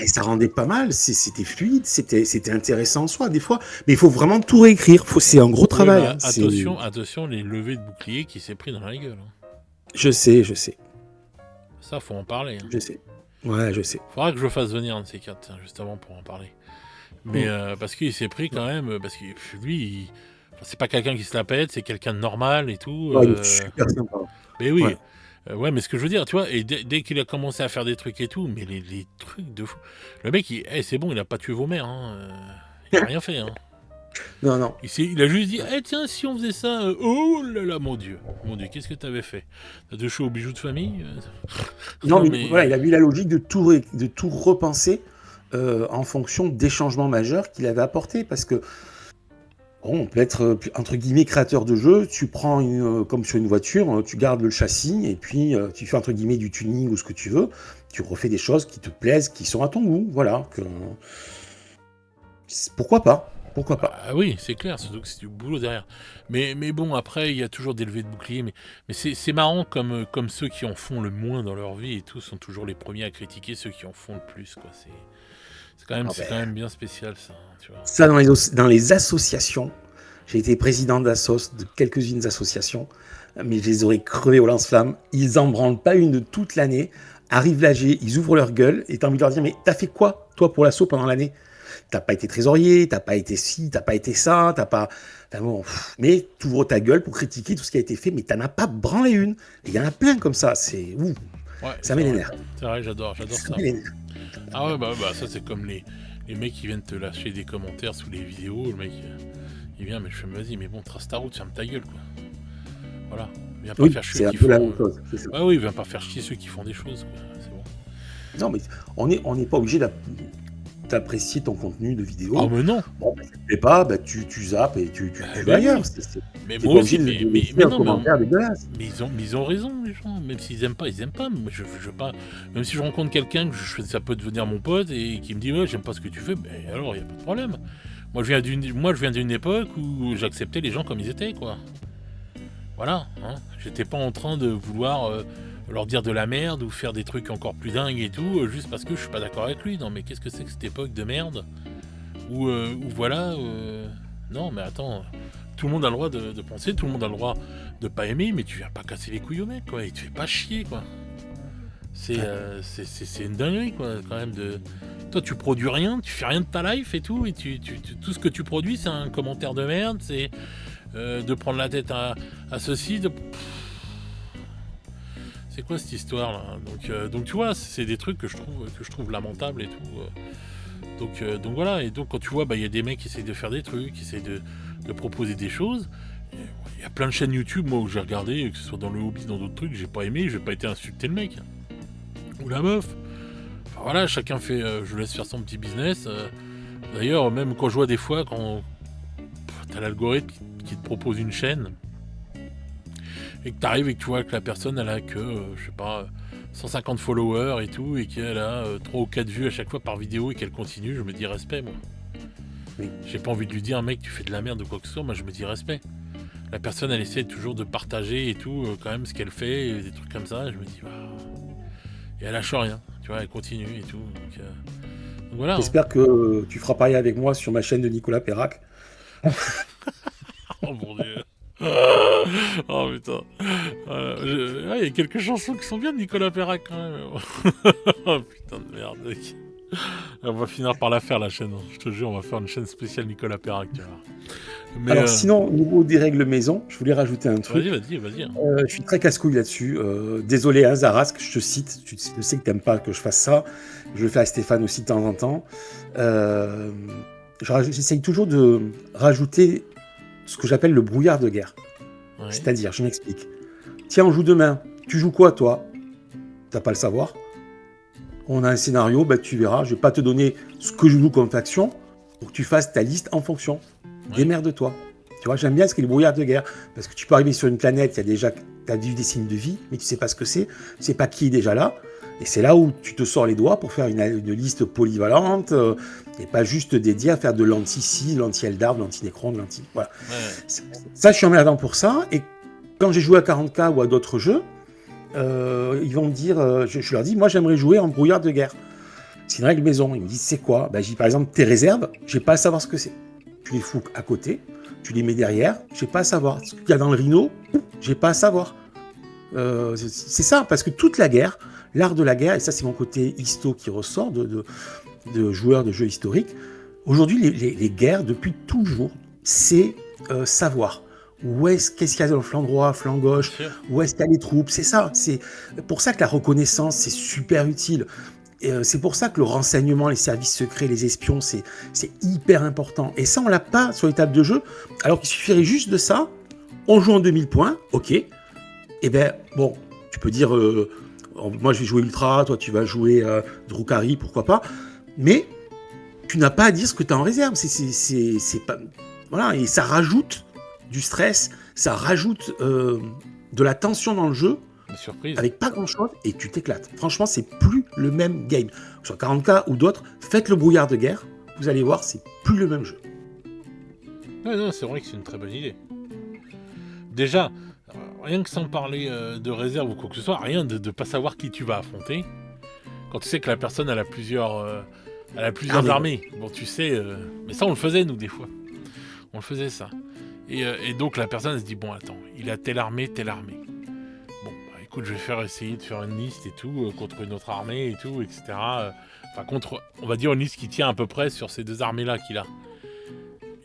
Et ça rendait pas mal, c'était fluide, c'était intéressant en soi, des fois. Mais il faut vraiment tout réécrire, c'est un gros travail.
Attention, les levées de bouclier qui s'est pris dans la gueule.
Je sais.
Ça, faut en parler.
Je sais. Ouais, je sais.
Faudra que je fasse venir un de ces quatre, juste avant, pour en parler. Mais parce qu'il s'est pris quand même, parce que lui, c'est pas quelqu'un qui se la pète, c'est quelqu'un de normal et tout.
Ouais, il est super sympa.
Mais oui. Ouais, mais ce que je veux dire, tu vois, et dès qu'il a commencé à faire des trucs et tout, mais les trucs de fou. Le mec, c'est bon, il a pas tué vos mères, il a rien fait,
Non.
Il a juste dit, tiens, si on faisait ça, oh là là, mon Dieu, qu'est-ce que t'avais fait? T'as deux cheveux aux bijoux de famille?
Non, mais voilà, il a vu la logique de tout repenser en fonction des changements majeurs qu'il avait apportés, parce que on peut être, entre guillemets, créateur de jeu, tu prends, comme sur une voiture, tu gardes le châssis, et puis tu fais, entre guillemets, du tuning ou ce que tu veux, tu refais des choses qui te plaisent, qui sont à ton goût, voilà. Pourquoi pas?
Ah oui, c'est clair, surtout que c'est du boulot derrière. Mais bon, après, il y a toujours des levées de bouclier, mais c'est marrant comme ceux qui en font le moins dans leur vie et tout sont toujours les premiers à critiquer ceux qui en font le plus, quoi. C'est quand même bien spécial, ça, tu vois.
Ça, dans les associations, j'ai été président de quelques-unes associations, mais je les aurais crevés au lance-flamme. Ils en branlent pas une de toute l'année. Arrive l'AG, ils ouvrent leur gueule, et t'as envie de leur dire, mais t'as fait quoi, toi, pour l'asso pendant l'année? T'as pas été trésorier, t'as pas été ci, t'as pas été ça, t'as pas... Enfin bon, mais t'ouvres ta gueule pour critiquer tout ce qui a été fait, mais t'en as pas branlé une. Il y en a plein comme ça, c'est... ça met les nerfs.
C'est vrai, j'adore ça. Ah ouais, ça c'est comme les mecs qui viennent te lâcher des commentaires sous les vidéos, le mec, il vient, mais je fais, vas-y, mais bon, trace ta route, ferme ta gueule, quoi. Voilà, viens pas faire chier ceux qui font... la même chose, c'est ça. Oui, viens pas faire chier ceux qui font des choses, quoi. C'est bon.
Non, mais on n'est pas obligé d'apprécier ton contenu de vidéo.
Ah mais non.
Bon, si tu ne plais pas, tu zappes et tu vas ailleurs.
Mais moi aussi, mais ils ont raison, les gens. Même s'ils aiment pas, ils aiment pas. Mais je veux pas. Même si je rencontre quelqu'un que ça peut devenir mon pote et qui me dit ouais, j'aime pas ce que tu fais, ben alors il y a pas de problème. Moi je viens d'une époque où j'acceptais les gens comme ils étaient, quoi. Voilà. J'étais pas en train de vouloir leur dire de la merde ou faire des trucs encore plus dingues et tout, juste parce que je suis pas d'accord avec lui. Non, mais qu'est-ce que c'est que cette époque de merde où voilà. Non, mais attends, tout le monde a le droit de penser, tout le monde a le droit de pas aimer, mais tu viens pas casser les couilles au mec, quoi. Il te fait pas chier, quoi. C'est une dinguerie, quoi, quand même. Toi, tu produis rien, tu fais rien de ta life et tout, et tout ce que tu produis, c'est un commentaire de merde, c'est de prendre la tête à ceci, c'est quoi cette histoire là? Donc tu vois, c'est des trucs que je trouve lamentables et tout. Donc voilà, et donc quand tu vois, il y a des mecs qui essayent de faire des trucs, qui essayent de proposer des choses. Il y a plein de chaînes YouTube, moi, où j'ai regardé, que ce soit dans le hobby, dans d'autres trucs, j'ai pas aimé, j'ai pas été insulter le mec. Ou la meuf. Enfin voilà, chacun fait, je laisse faire son petit business. D'ailleurs, même quand je vois des fois, quand t'as l'algorithme qui te propose une chaîne, et que t'arrives et que tu vois que la personne elle a que, je sais pas, 150 followers et tout, et qu'elle a 3 ou 4 vues à chaque fois par vidéo et qu'elle continue, je me dis respect, moi. Oui. J'ai pas envie de lui dire, mec, tu fais de la merde ou quoi que ce soit, moi je me dis respect. La personne elle essaie toujours de partager et tout, quand même ce qu'elle fait, et des trucs comme ça, et je me dis, et elle lâche rien, tu vois, elle continue et tout. Donc voilà.
J'espère que tu feras pareil avec moi sur ma chaîne de Nicolas Perrac.
Oh mon dieu. Oh putain. Voilà. Il y a quelques chansons qui sont bien de Nicolas Perrac quand même. Oh putain de merde. On va finir par la faire la chaîne. Je te jure, on va faire une chaîne spéciale Nicolas Perrac. Tu vois. Mais
Alors sinon, au niveau des règles maison, je voulais rajouter un truc.
vas-y.
Je suis très casse-couille là-dessus. Désolé, hein, Zaras, que je te cite. Je sais que t'aimes pas que je fasse ça. Je le fais à Stéphane aussi de temps en temps. J'essaye toujours de rajouter ce que j'appelle le brouillard de guerre.
Ouais.
C'est-à-dire, je m'explique. Tiens, on joue demain. Tu joues quoi, toi? T'as pas le savoir. On a un scénario, bah, tu verras. Je vais pas te donner ce que je joue comme faction pour que tu fasses ta liste en fonction.
Ouais.
Démerde-toi. Tu vois, j'aime bien ce qu'est le brouillard de guerre. Parce que tu peux arriver sur une planète, il y a déjà, t'as vu des signes de vie, mais tu sais pas ce que c'est. Tu sais pas qui est déjà là. Et c'est là où tu te sors les doigts pour faire une liste polyvalente et pas juste dédiée à faire de l'anti-ci, l'anti-Eldar, de l'anti-Necron, de l'anti... Voilà.
Ouais.
Ça, je suis emmerdant pour ça. Et quand j'ai joué à 40K ou à d'autres jeux, ils vont me dire, je leur dis, moi j'aimerais jouer en brouillard de guerre. C'est une règle maison. Ils me disent, c'est quoi? Ben, j'ai par exemple tes réserves, j'ai pas à savoir ce que c'est. Tu les fous à côté, tu les mets derrière, j'ai pas à savoir. Ce qu'il y a dans le rhino, j'ai pas à savoir. C'est ça, parce que toute la guerre, l'art de la guerre, et ça c'est mon côté histo qui ressort de joueurs de jeux historiques, aujourd'hui les guerres, depuis toujours, c'est savoir. Qu'est-ce qu'il y a dans le flanc droit, flanc gauche, où est-ce qu'il y a les troupes, c'est ça. C'est pour ça que la reconnaissance, c'est super utile. Et c'est pour ça que le renseignement, les services secrets, les espions, c'est hyper important. Et ça, on l'a pas sur les tables de jeu, alors qu'il suffirait juste de ça. On joue en 2000 points, ok. Et ben bon, tu peux dire, moi je vais jouer Ultra, toi tu vas jouer Drukhari, pourquoi pas. Mais tu n'as pas à dire ce que tu as en réserve. C'est pas... Voilà, et ça rajoute du stress, ça rajoute de la tension dans le jeu.
Des surprises.
Avec pas grand chose, et tu t'éclates. Franchement, c'est plus le même game. Sur 40K ou d'autres, faites le brouillard de guerre, vous allez voir, c'est plus le même jeu.
Ouais, non, c'est vrai que c'est une très bonne idée. Déjà, rien que sans parler de réserve ou quoi que ce soit, rien de pas savoir qui tu vas affronter. Quand tu sais que la personne elle a plusieurs armées. Bon, tu sais, mais ça on le faisait nous des fois. On le faisait ça. Et donc la personne elle se dit bon attends, il a telle armée. Bon, bah, écoute, je vais essayer de faire une liste et tout contre une autre armée et tout, etc. Enfin contre, on va dire une liste qui tient à peu près sur ces deux armées là qu'il a.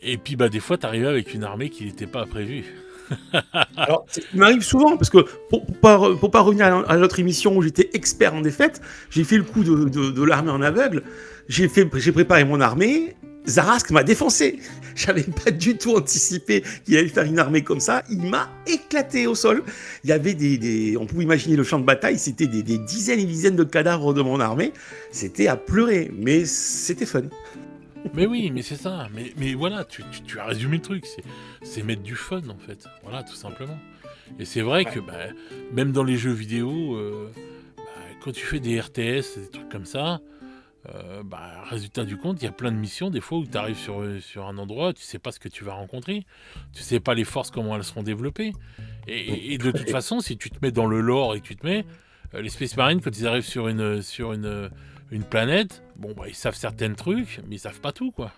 Et puis bah des fois t'arrivais avec une armée qui n'était pas prévue.
Alors, il m'arrive souvent, parce que pour pas revenir à notre émission où j'étais expert en défaite, j'ai fait le coup de l'armée en aveugle, j'ai préparé mon armée, Zarask m'a défoncé. J'avais pas du tout anticipé qu'il allait faire une armée comme ça, il m'a éclaté au sol. Il y avait on pouvait imaginer le champ de bataille, c'était des dizaines et dizaines de cadavres de mon armée, c'était à pleurer, mais c'était fun.
Mais oui, mais c'est ça. Mais voilà, tu as résumé le truc. C'est mettre du fun, en fait. Voilà, tout simplement. Et c'est vrai que même dans les jeux vidéo, quand tu fais des RTS, des trucs comme ça, résultat du compte, il y a plein de missions, des fois, où tu arrives sur un endroit, tu sais pas ce que tu vas rencontrer. Tu sais pas les forces, comment elles seront développées. Et de toute façon, si tu te mets dans le lore et que tu te mets... les Space Marines, quand ils arrivent sur une planète, bon bah ils savent certains trucs, mais ils savent pas tout quoi.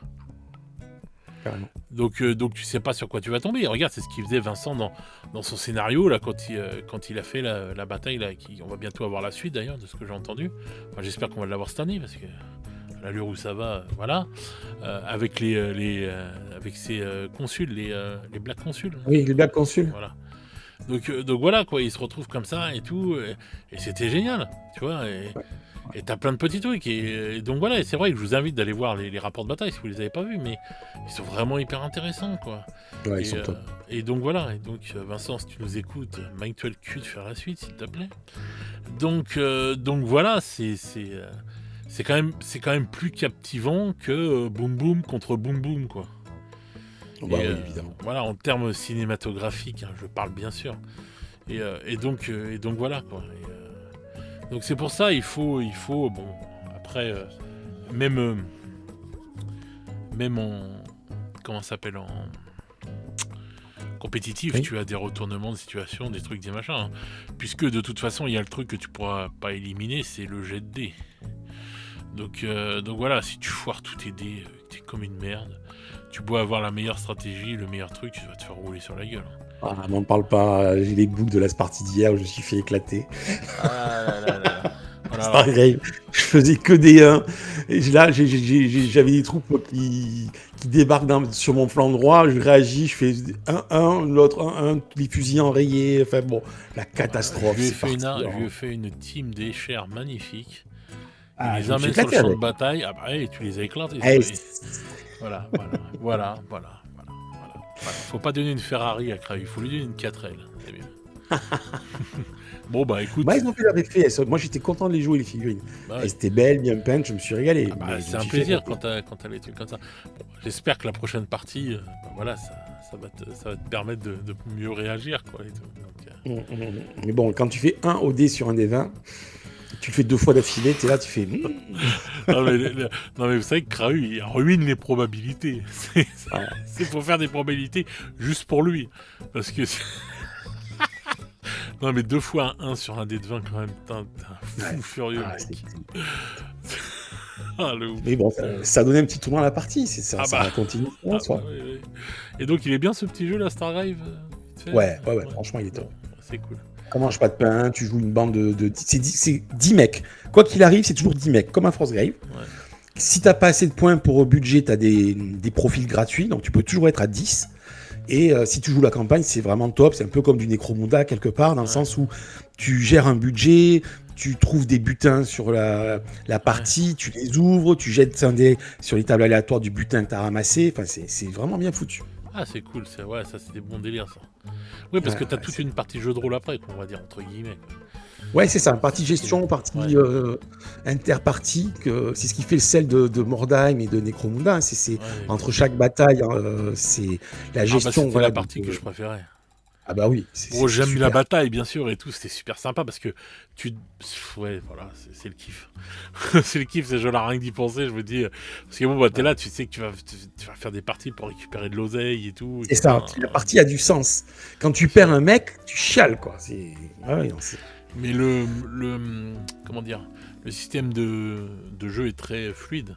Carrément.
Donc tu sais pas sur quoi tu vas tomber. Regarde, c'est ce qu'il faisait Vincent dans son scénario là quand il a fait la bataille là. On va bientôt avoir la suite d'ailleurs de ce que j'ai entendu. Enfin, j'espère qu'on va l'avoir cette année parce que à l'allure où ça va, voilà. Avec avec ces consuls, les Black Consuls.
Oui, les Black Consuls.
Voilà. Donc voilà quoi, ils se retrouvent comme ça et tout, et c'était génial, tu vois. Et t'as plein de petits trucs. Et donc voilà, et c'est vrai que je vous invite d'aller voir les rapports de bataille si vous les avez pas vus, mais ils sont vraiment hyper intéressants, quoi.
Ouais, ils sont top.
Et donc voilà, et donc Vincent, si tu nous écoutes, Mind-toi le cul de faire la suite, s'il te plaît. Donc voilà, c'est quand même plus captivant que Boom Boom contre Boom Boom, quoi.
Bah oui, évidemment.
Voilà, en termes cinématographiques, hein, je parle bien sûr. Et donc voilà, quoi. Donc c'est pour ça, il faut bon, après, même en, comment ça s'appelle, en compétitif,
Oui.
tu as des retournements de situation, des trucs, des machins. Hein. Puisque de toute façon, il y a le truc que tu pourras pas éliminer, c'est le jet de dés. Donc voilà, si tu foires tous tes dés, t'es comme une merde. tu dois avoir la meilleure stratégie, le meilleur truc, tu vas te faire rouler sur la gueule.
Ah, m'en parle pas, j'ai les boucles de la partie d'hier où je me suis fait éclater.
Ah là là là. Voilà,
C'est pas grave. Je faisais que des 1. Et là, j'avais des troupes qui débarquent sur mon flanc droit. Je réagis, je fais 1-1, l'autre 1-1, les fusils enrayés. Enfin bon, la catastrophe.
je lui ai
c'est parti,
je lui ai fait une team d'échères magnifique. Il
Ah,
les
je me suis
amène sur le
éclaté
champ de
avec.
bataille. Ah bah, et tu les as éclatés.
Eh,
Voilà. Faut pas donner une Ferrari à Kraus, il faut lui donner une 4L. C'est bien. Bon bah écoute.
Bah, ils ont fait leur effet. Moi, j'étais content de les jouer, les figurines.
Bah, ouais.
Elles étaient belles, bien peintes, je me suis régalé.
C'est un plaisir quand t'as les trucs comme ça. Bon, j'espère que la prochaine partie, voilà, ça va te permettre de mieux réagir, quoi. Et tout. Donc,
Mais bon, quand tu fais 1 au dé sur un des 20, tu le fais 2 fois d'affilée, t'es là, tu fais.
non, mais vous savez que Kraus, il ruine les probabilités. C'est pour faire des probabilités juste pour lui. Parce que. Non, mais 2 fois un 1 sur un dé de 20, quand même, t'es un fou furieux. Le ouf.
Mais bon, ça donnait un petit tournoi à la partie, ça continue.
Ouais. Et donc, il est bien ce petit jeu, là, Stargrave
Ouais, franchement, il est top.
C'est cool.
Ça mange pas de pain, tu joues une bande de c'est 10 mecs. Quoi qu'il arrive, c'est toujours 10 mecs, comme un Frostgrave.
Ouais.
Si t'as pas assez de points pour budget, t'as des profils gratuits, donc tu peux toujours être à 10. Et si tu joues la campagne, c'est vraiment top. C'est un peu comme du Necromunda, quelque part, dans le sens où tu gères un budget, tu trouves des butins sur la partie, tu les ouvres, tu jettes un dé sur les tables aléatoires du butin que t'as ramassé. Enfin, c'est vraiment bien foutu.
Ah, c'est cool, ça c'est des bons délires, ça. Oui, parce que t'as toute une partie jeu de rôle après, on va dire, entre guillemets.
Ouais, c'est ça, partie gestion, partie interpartie, c'est ce qui fait le sel de Mordheim et de Necromunda. Entre chaque bataille, c'est la gestion.
C'était la partie que je préférais.
Ah bah oui.
J'aime la bataille, bien sûr, et tout, c'était super sympa parce que ouais, voilà, c'est le kiff. C'est le kiff, c'est genre rien que d'y penser, je me dis. Parce que bon, t'es là, tu sais que tu vas faire des parties pour récupérer de l'oseille et tout.
C'est ça, la partie a du sens. Quand tu perds un mec, tu chiales, quoi.
Mais comment dire, le système de jeu est très fluide.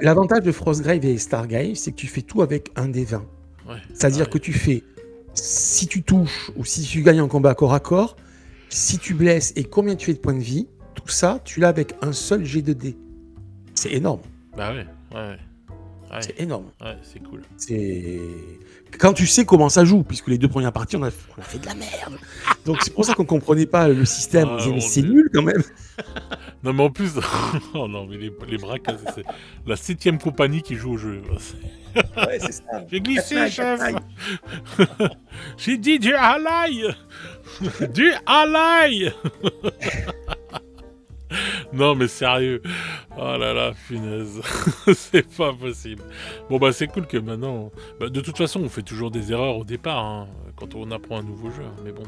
L'avantage de Frostgrave et Stargrave, c'est que tu fais tout avec un des 20.
Ouais.
C'est-à-dire que tu fais, si tu touches ou si tu gagnes un combat corps à corps, si tu blesses et combien tu fais de points de vie, tout ça, tu l'as avec un seul jet de dés. C'est énorme.
Bah ouais.
C'est énorme.
Ouais, c'est cool.
Quand tu sais comment ça joue, puisque les 2 premières parties, on a fait de la merde. Donc c'est pour ça qu'on comprenait pas le système. C'est nul quand même.
Non mais en plus, oh non mais les bras cassés, c'est la 7ème compagnie qui joue au jeu.
Ouais, c'est ça.
J'ai glissé, chef. J'ai dit du halaï. Du halaï. Non mais sérieux. Oh là là, punaise. C'est pas possible. Bon bah c'est cool que maintenant... de toute façon, on fait toujours des erreurs au départ, hein, quand on apprend un nouveau jeu. Mais bon.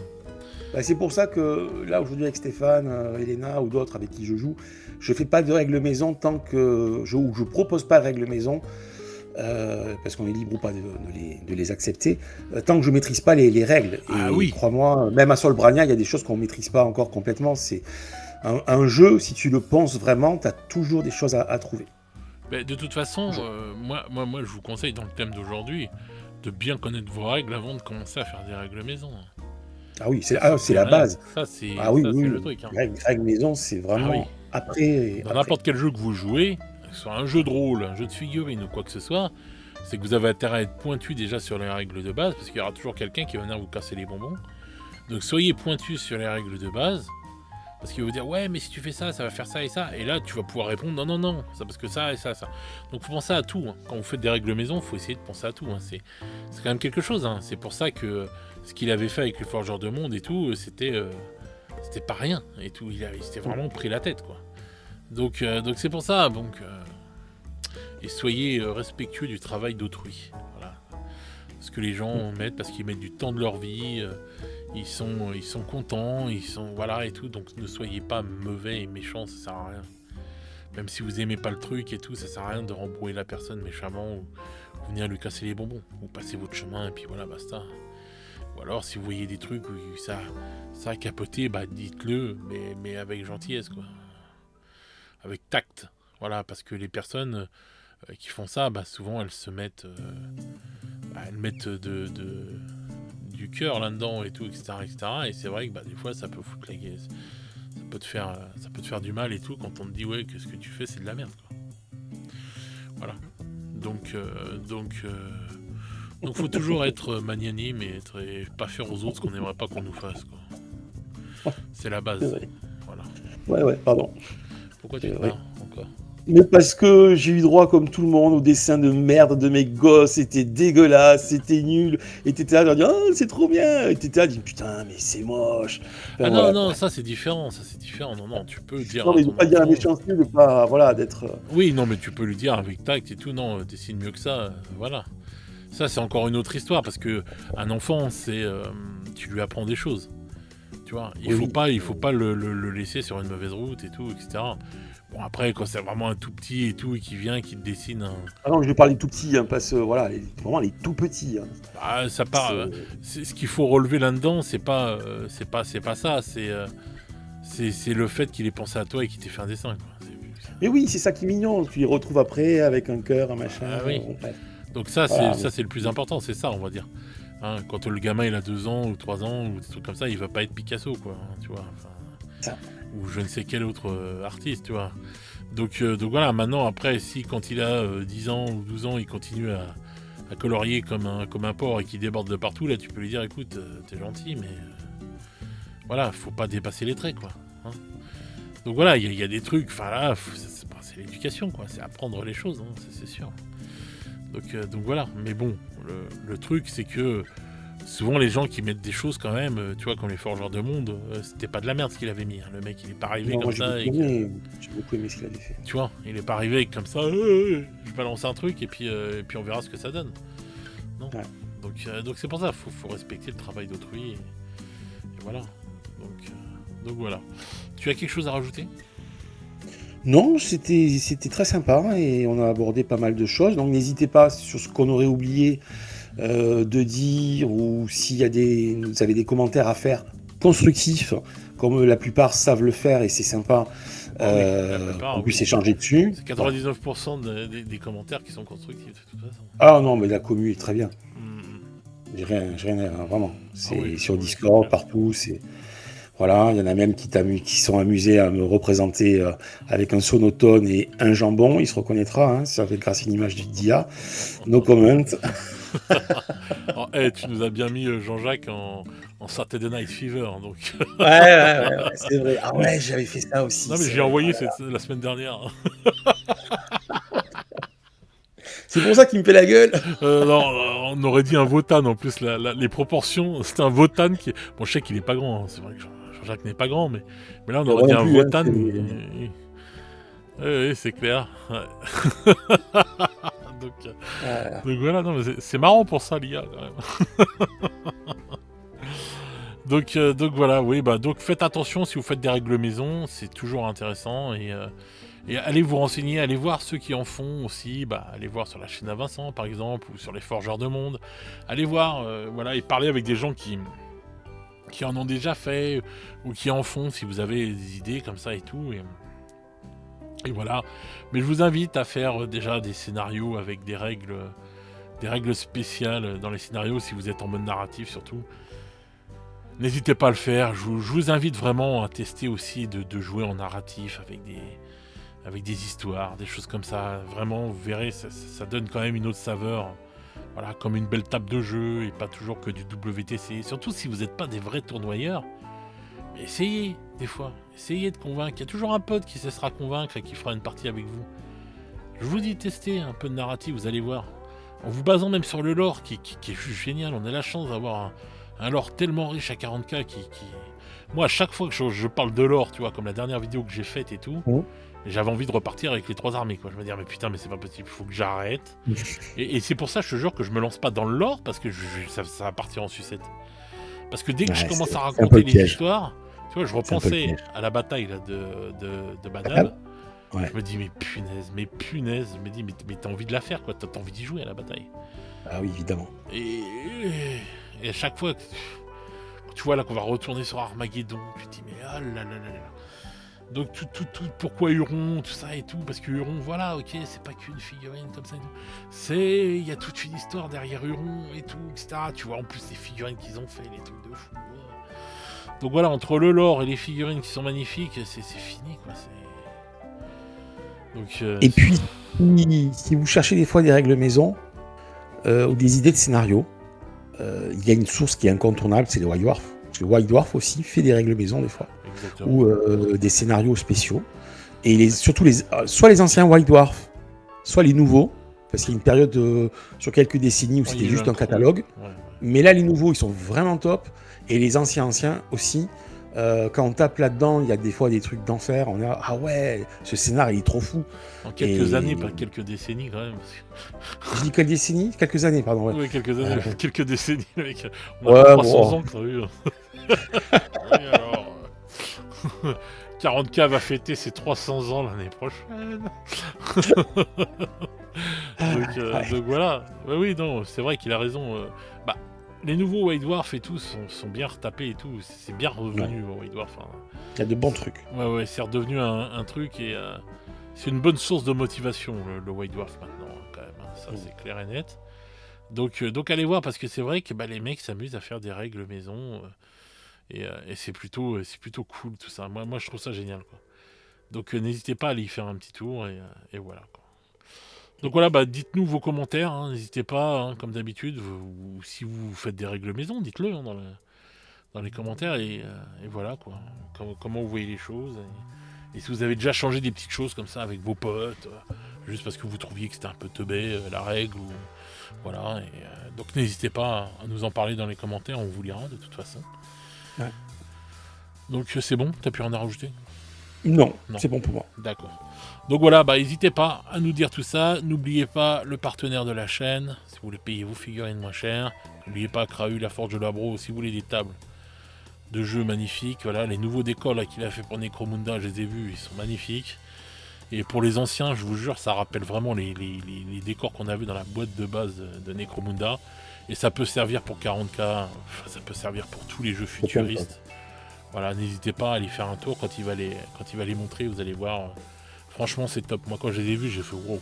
C'est pour ça que là, aujourd'hui, avec Stéphane, Elena ou d'autres avec qui je joue, je fais pas de règles maison tant que je propose pas de règles maison, parce qu'on est libre ou pas de les accepter, tant que je maîtrise pas les règles. Et
oui.
Crois-moi, même à Solbrania, il y a des choses qu'on maîtrise pas encore complètement. C'est un jeu, si tu le penses vraiment, tu as toujours des choses à trouver.
De toute façon, moi, je vous conseille, dans le thème d'aujourd'hui, de bien connaître vos règles avant de commencer à faire des règles maison.
Ah oui, c'est la base.
Ça, c'est le truc. Hein.
Règles maison, c'est vraiment après.
Dans n'importe quel jeu que vous jouez, que ce soit un jeu de rôle, un jeu de figurines ou quoi que ce soit, c'est que vous avez intérêt à être pointu déjà sur les règles de base, parce qu'il y aura toujours quelqu'un qui va venir vous casser les bonbons. Donc soyez pointu sur les règles de base. Parce qu'il va vous dire, ouais, mais si tu fais ça, ça va faire ça et ça. Et là, tu vas pouvoir répondre, non, ça parce que ça et ça. Donc, faut penser à tout. Hein. Quand vous faites des règles maison, faut essayer de penser à tout. Hein. C'est quand même quelque chose. Hein. C'est pour ça que ce qu'il avait fait avec les Forgeurs de Monde et tout, c'était pas rien. Et tout, il s'était vraiment pris la tête, quoi. Donc c'est pour ça. Et soyez respectueux du travail d'autrui. Voilà. Ce que les gens mettent, parce qu'ils mettent du temps de leur vie. Ils sont contents, voilà et tout, donc ne soyez pas mauvais et méchants, ça sert à rien. Même si vous aimez pas le truc et tout, ça sert à rien de rembrouiller la personne méchamment ou venir lui casser les bonbons. Vous passez votre chemin et puis voilà, basta. Ou alors si vous voyez des trucs où ça a capoté, dites-le, mais avec gentillesse, quoi. Avec tact. Voilà, parce que les personnes, qui font ça, bah, souvent elles se mettent, elles mettent du cœur là-dedans et tout, etc., etc. Et c'est vrai que bah, des fois ça peut foutre la gueule, ça peut te faire du mal et tout quand on te dit ouais que ce que tu fais c'est de la merde, quoi. Voilà. Donc faut toujours être magnanime et pas faire aux autres ce qu'on n'aimerait pas qu'on nous fasse, quoi. C'est la
C'est
base.
vrai.
Voilà.
Ouais, pardon.
Pourquoi
C'est
tu te
vrai.
marres encore?
Mais parce que j'ai eu droit, comme tout le monde, au dessin de merde de mes gosses. C'était dégueulasse, c'était nul. Et t'étais là, à dire, oh, c'est trop bien. Et t'étais là, à dire, putain, mais c'est moche. Enfin,
Ah non,
voilà,
non,
quoi.
ça c'est différent, Non, non, tu peux dire
Non,
à
mais de
ton
pas dire la
enfant.
méchanceté, de pas, voilà, d'être.
Oui, non, mais tu peux lui dire avec tact et tout, non, dessine mieux que ça, voilà. Ça c'est encore une autre histoire parce que un enfant, tu lui apprends des choses. Tu vois,
Oui.
il faut pas le laisser sur une mauvaise route et tout, etc. Bon, après, quand c'est vraiment un tout petit et tout, et qui vient, qui te dessine un.
Ah non, je vais parler tout petit, hein, parce que voilà, vraiment les tout petits. Hein.
Bah, ça part.
C'est-
Ce qu'il faut relever là-dedans, c'est pas ça. C'est le fait qu'il ait pensé à toi et qu'il t'ait fait un dessin, quoi.
Mais oui, c'est ça qui est mignon. Tu les retrouves après avec un cœur, un machin.
Ah oui.
Bon, bref.
Donc
Voilà,
c'est le plus important, c'est ça, on va dire. Hein, quand le gamin il a 2 ans ou 3 ans ou des trucs comme ça, il va pas être Picasso, quoi. Hein, tu vois. Enfin,
ça.
ou je ne sais quel autre artiste, tu vois. Donc voilà, maintenant, après, si quand il a 10 ans ou 12 ans, il continue à colorier comme un porc et qu'il déborde de partout, là, tu peux lui dire, écoute, t'es gentil, mais voilà, faut pas dépasser les traits, quoi. Hein. Donc voilà, il y a des trucs, enfin là, c'est l'éducation, quoi. C'est apprendre les choses, hein, c'est sûr. Donc voilà, mais bon, le truc, c'est que souvent les gens qui mettent des choses quand même, tu vois, comme les forgeurs de monde, c'était pas de la merde ce qu'il avait mis. Hein. Le mec, il est pas arrivé
Non,
comme
moi
ça et
j'ai beaucoup aimé ce qu'il avait fait.
tu vois, il est pas arrivé avec comme ça, je balance un truc et puis on verra ce que ça donne. Non.
Ouais.
Donc c'est pour ça, faut respecter le travail d'autrui et voilà. Donc voilà. Tu as quelque chose à rajouter?
Non, c'était très sympa et on a abordé pas mal de choses. Donc n'hésitez pas sur ce qu'on aurait oublié de dire ou vous avez des commentaires à faire constructifs, comme la plupart savent le faire et c'est sympa
Ah oui, la plupart,
qu'on puisse
oui.
échanger dessus.
C'est
Voilà.
99% des commentaires qui sont constructifs de toute façon.
Ah non, mais la commu est très bien.
Mm.
J'ai rien à vraiment. C'est
Ah oui,
sur
oui,
Discord,
c'est clair.
partout. Voilà, il y en a même qui sont amusés à me représenter avec un sonotone et un jambon. Il se reconnaîtra, hein, ça fait grâce à une image d'IA. No comment.
Alors, tu nous as bien mis Jean-Jacques en Saturday Night Fever, hein, donc.
Ouais, c'est vrai. Ah ouais, j'avais fait ça aussi,
Non mais
c'est
j'ai
vrai.
envoyé la semaine dernière.
C'est pour ça qu'il me fait la gueule.
Non, on aurait dit un Wotan en plus. Les proportions, c'était un Wotan qui. Bon, je sais qu'il est pas grand. Hein, c'est vrai que Jean-Jacques n'est pas grand, mais là on aurait
Moi
dit
non
un
plus, hein,
Wotan. Oui, c'est clair. Ouais. donc, donc voilà, non, mais c'est marrant pour ça l'IA quand même. Donc voilà, oui, bah donc faites attention si vous faites des règles maison, c'est toujours intéressant et allez vous renseigner, allez voir ceux qui en font aussi, bah allez voir sur la chaîne à Vincent par exemple ou sur les forgeurs de monde, allez voir, voilà, et parler avec des gens qui en ont déjà fait ou qui en font si vous avez des idées comme ça et tout et voilà. Mais je vous invite à faire déjà des scénarios avec des règles spéciales dans les scénarios si vous êtes en mode narratif surtout. N'hésitez pas à le faire, je vous invite vraiment à tester aussi de jouer en narratif avec des histoires, des choses comme ça. Vraiment, vous verrez, ça donne quand même une autre saveur. Voilà, comme une belle table de jeu et pas toujours que du WTC. Surtout si vous n'êtes pas des vrais tournoyeurs, mais essayez des fois, essayez de convaincre. Il y a toujours un pote qui se laissera convaincre et qui fera une partie avec vous. Je vous dis, testez un peu de narratif, vous allez voir. En vous basant même sur le lore qui est juste génial, on a la chance d'avoir un lore tellement riche à 40k qui... Moi, à chaque fois que je parle de lore, tu vois, comme la dernière vidéo que j'ai faite et tout, j'avais envie de repartir avec les 3 armées, quoi. Je me dis, mais putain, mais c'est pas possible, faut que j'arrête. Et c'est pour ça, je te jure, que je me lance pas dans le lore, parce que ça va partir en sucette. Parce que dès que je commence à raconter les histoires, tu vois, je repensais à la bataille là, de Badab. Ouais. Je me dis, mais punaise, je me dis, mais t'as envie de la faire, quoi, t'as envie d'y jouer à la bataille.
Ah oui, évidemment.
Et à chaque fois, tu vois là qu'on va retourner sur Armageddon, tu te dis, mais oh là là là là. Donc tout, pourquoi Huron, tout ça et tout, parce que Huron, voilà, ok, c'est pas qu'une figurine comme ça et tout. Il y a toute une histoire derrière Huron et tout, etc. Tu vois, en plus les figurines qu'ils ont fait, les trucs de fou. Donc voilà, entre le lore et les figurines qui sont magnifiques, c'est fini, quoi. Donc,
et puis, si vous cherchez des fois des règles maison ou des idées de scénario, il y a une source qui est incontournable, c'est le White Dwarf. Parce que White Dwarf aussi fait des règles maison des fois.
Exactement.
Ou des scénarios spéciaux. Et surtout, soit les anciens White Dwarf, soit les nouveaux, parce qu'il y a une période sur quelques décennies où c'était juste un catalogue.
Ouais.
Mais là, les nouveaux, ils sont vraiment top. Et les anciens aussi. Quand on tape là-dedans, il y a des fois des trucs d'enfer. On est là, ah ouais, ce scénar, il est trop fou.
En quelques années, pas quelques décennies quand même.
Je dis quelle décennie ? Quelques années, pardon. Ouais.
Oui, quelques années, quelques décennies, mec.
On a
300 ans que t'as eu. Oui, alors. 40K va fêter ses 300 ans l'année prochaine. Donc voilà. Bah oui, non, c'est vrai qu'il a raison. Les nouveaux White Dwarf et tout sont bien retapés et tout. C'est bien revenu, White Dwarf. Hein.
Il y a de bons trucs.
Ouais, c'est redevenu un truc et c'est une bonne source de motivation, le White Dwarf maintenant, quand même. Hein. Ça, c'est clair et net. Donc allez voir, parce que c'est vrai que les mecs s'amusent à faire des règles maison. Et c'est plutôt cool tout ça. Moi je trouve ça génial, quoi. Donc n'hésitez pas à aller y faire un petit tour et voilà, quoi. Donc voilà, dites-nous vos commentaires, hein, n'hésitez pas, hein, comme d'habitude, ou si vous faites des règles maison, dites-le hein, dans les commentaires et voilà, quoi. Comment vous voyez les choses et si vous avez déjà changé des petites choses comme ça avec vos potes, juste parce que vous trouviez que c'était un peu teubé la règle ou voilà. Donc n'hésitez pas à nous en parler dans les commentaires, on vous lira de toute façon.
Ouais.
Donc c'est bon, t'as plus rien à rajouter ?
Non, c'est bon pour moi.
D'accord. Donc voilà, n'hésitez pas à nous dire tout ça. N'oubliez pas le partenaire de la chaîne, si vous voulez payer vos figurines moins cher. N'oubliez pas Krahu, la Forge de Labro, si vous voulez des tables de jeux magnifiques. Voilà, les nouveaux décors là, qu'il a fait pour Necromunda, je les ai vus, ils sont magnifiques. Et pour les anciens, je vous jure, ça rappelle vraiment les décors qu'on a vus dans la boîte de base de Necromunda. Et ça peut servir pour 40K, ça peut servir pour tous les jeux futuristes. Voilà, n'hésitez pas à aller faire un tour quand il va les montrer, vous allez voir. Franchement, c'est top. Moi, quand je les ai vus, j'ai fait wow.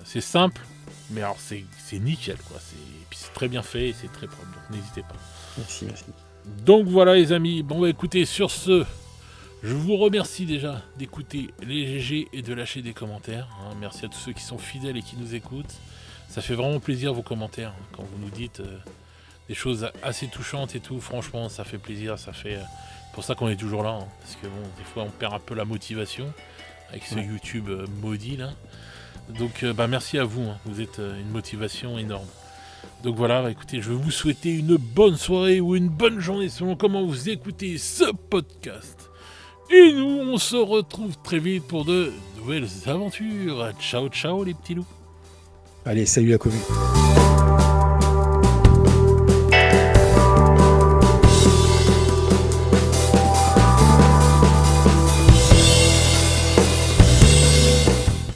C'est simple, mais alors c'est nickel, quoi. Et puis c'est très bien fait et c'est très propre. Donc n'hésitez pas.
Merci.
Donc voilà, les amis. Bon, écoutez, sur ce, je vous remercie déjà d'écouter les GG et de lâcher des commentaires. Hein. Merci à tous ceux qui sont fidèles et qui nous écoutent. Ça fait vraiment plaisir vos commentaires hein, quand vous nous dites des choses assez touchantes et tout. Franchement, ça fait plaisir. Ça fait pour ça qu'on est toujours là. Hein, parce que bon, des fois, on perd un peu la motivation avec ce YouTube maudit là. Donc merci à vous. Hein. Vous êtes une motivation énorme. Donc voilà, écoutez, je vais vous souhaiter une bonne soirée ou une bonne journée selon comment vous écoutez ce podcast. Et nous, on se retrouve très vite pour de nouvelles aventures. Ciao, ciao les petits loups.
Allez, salut la commune.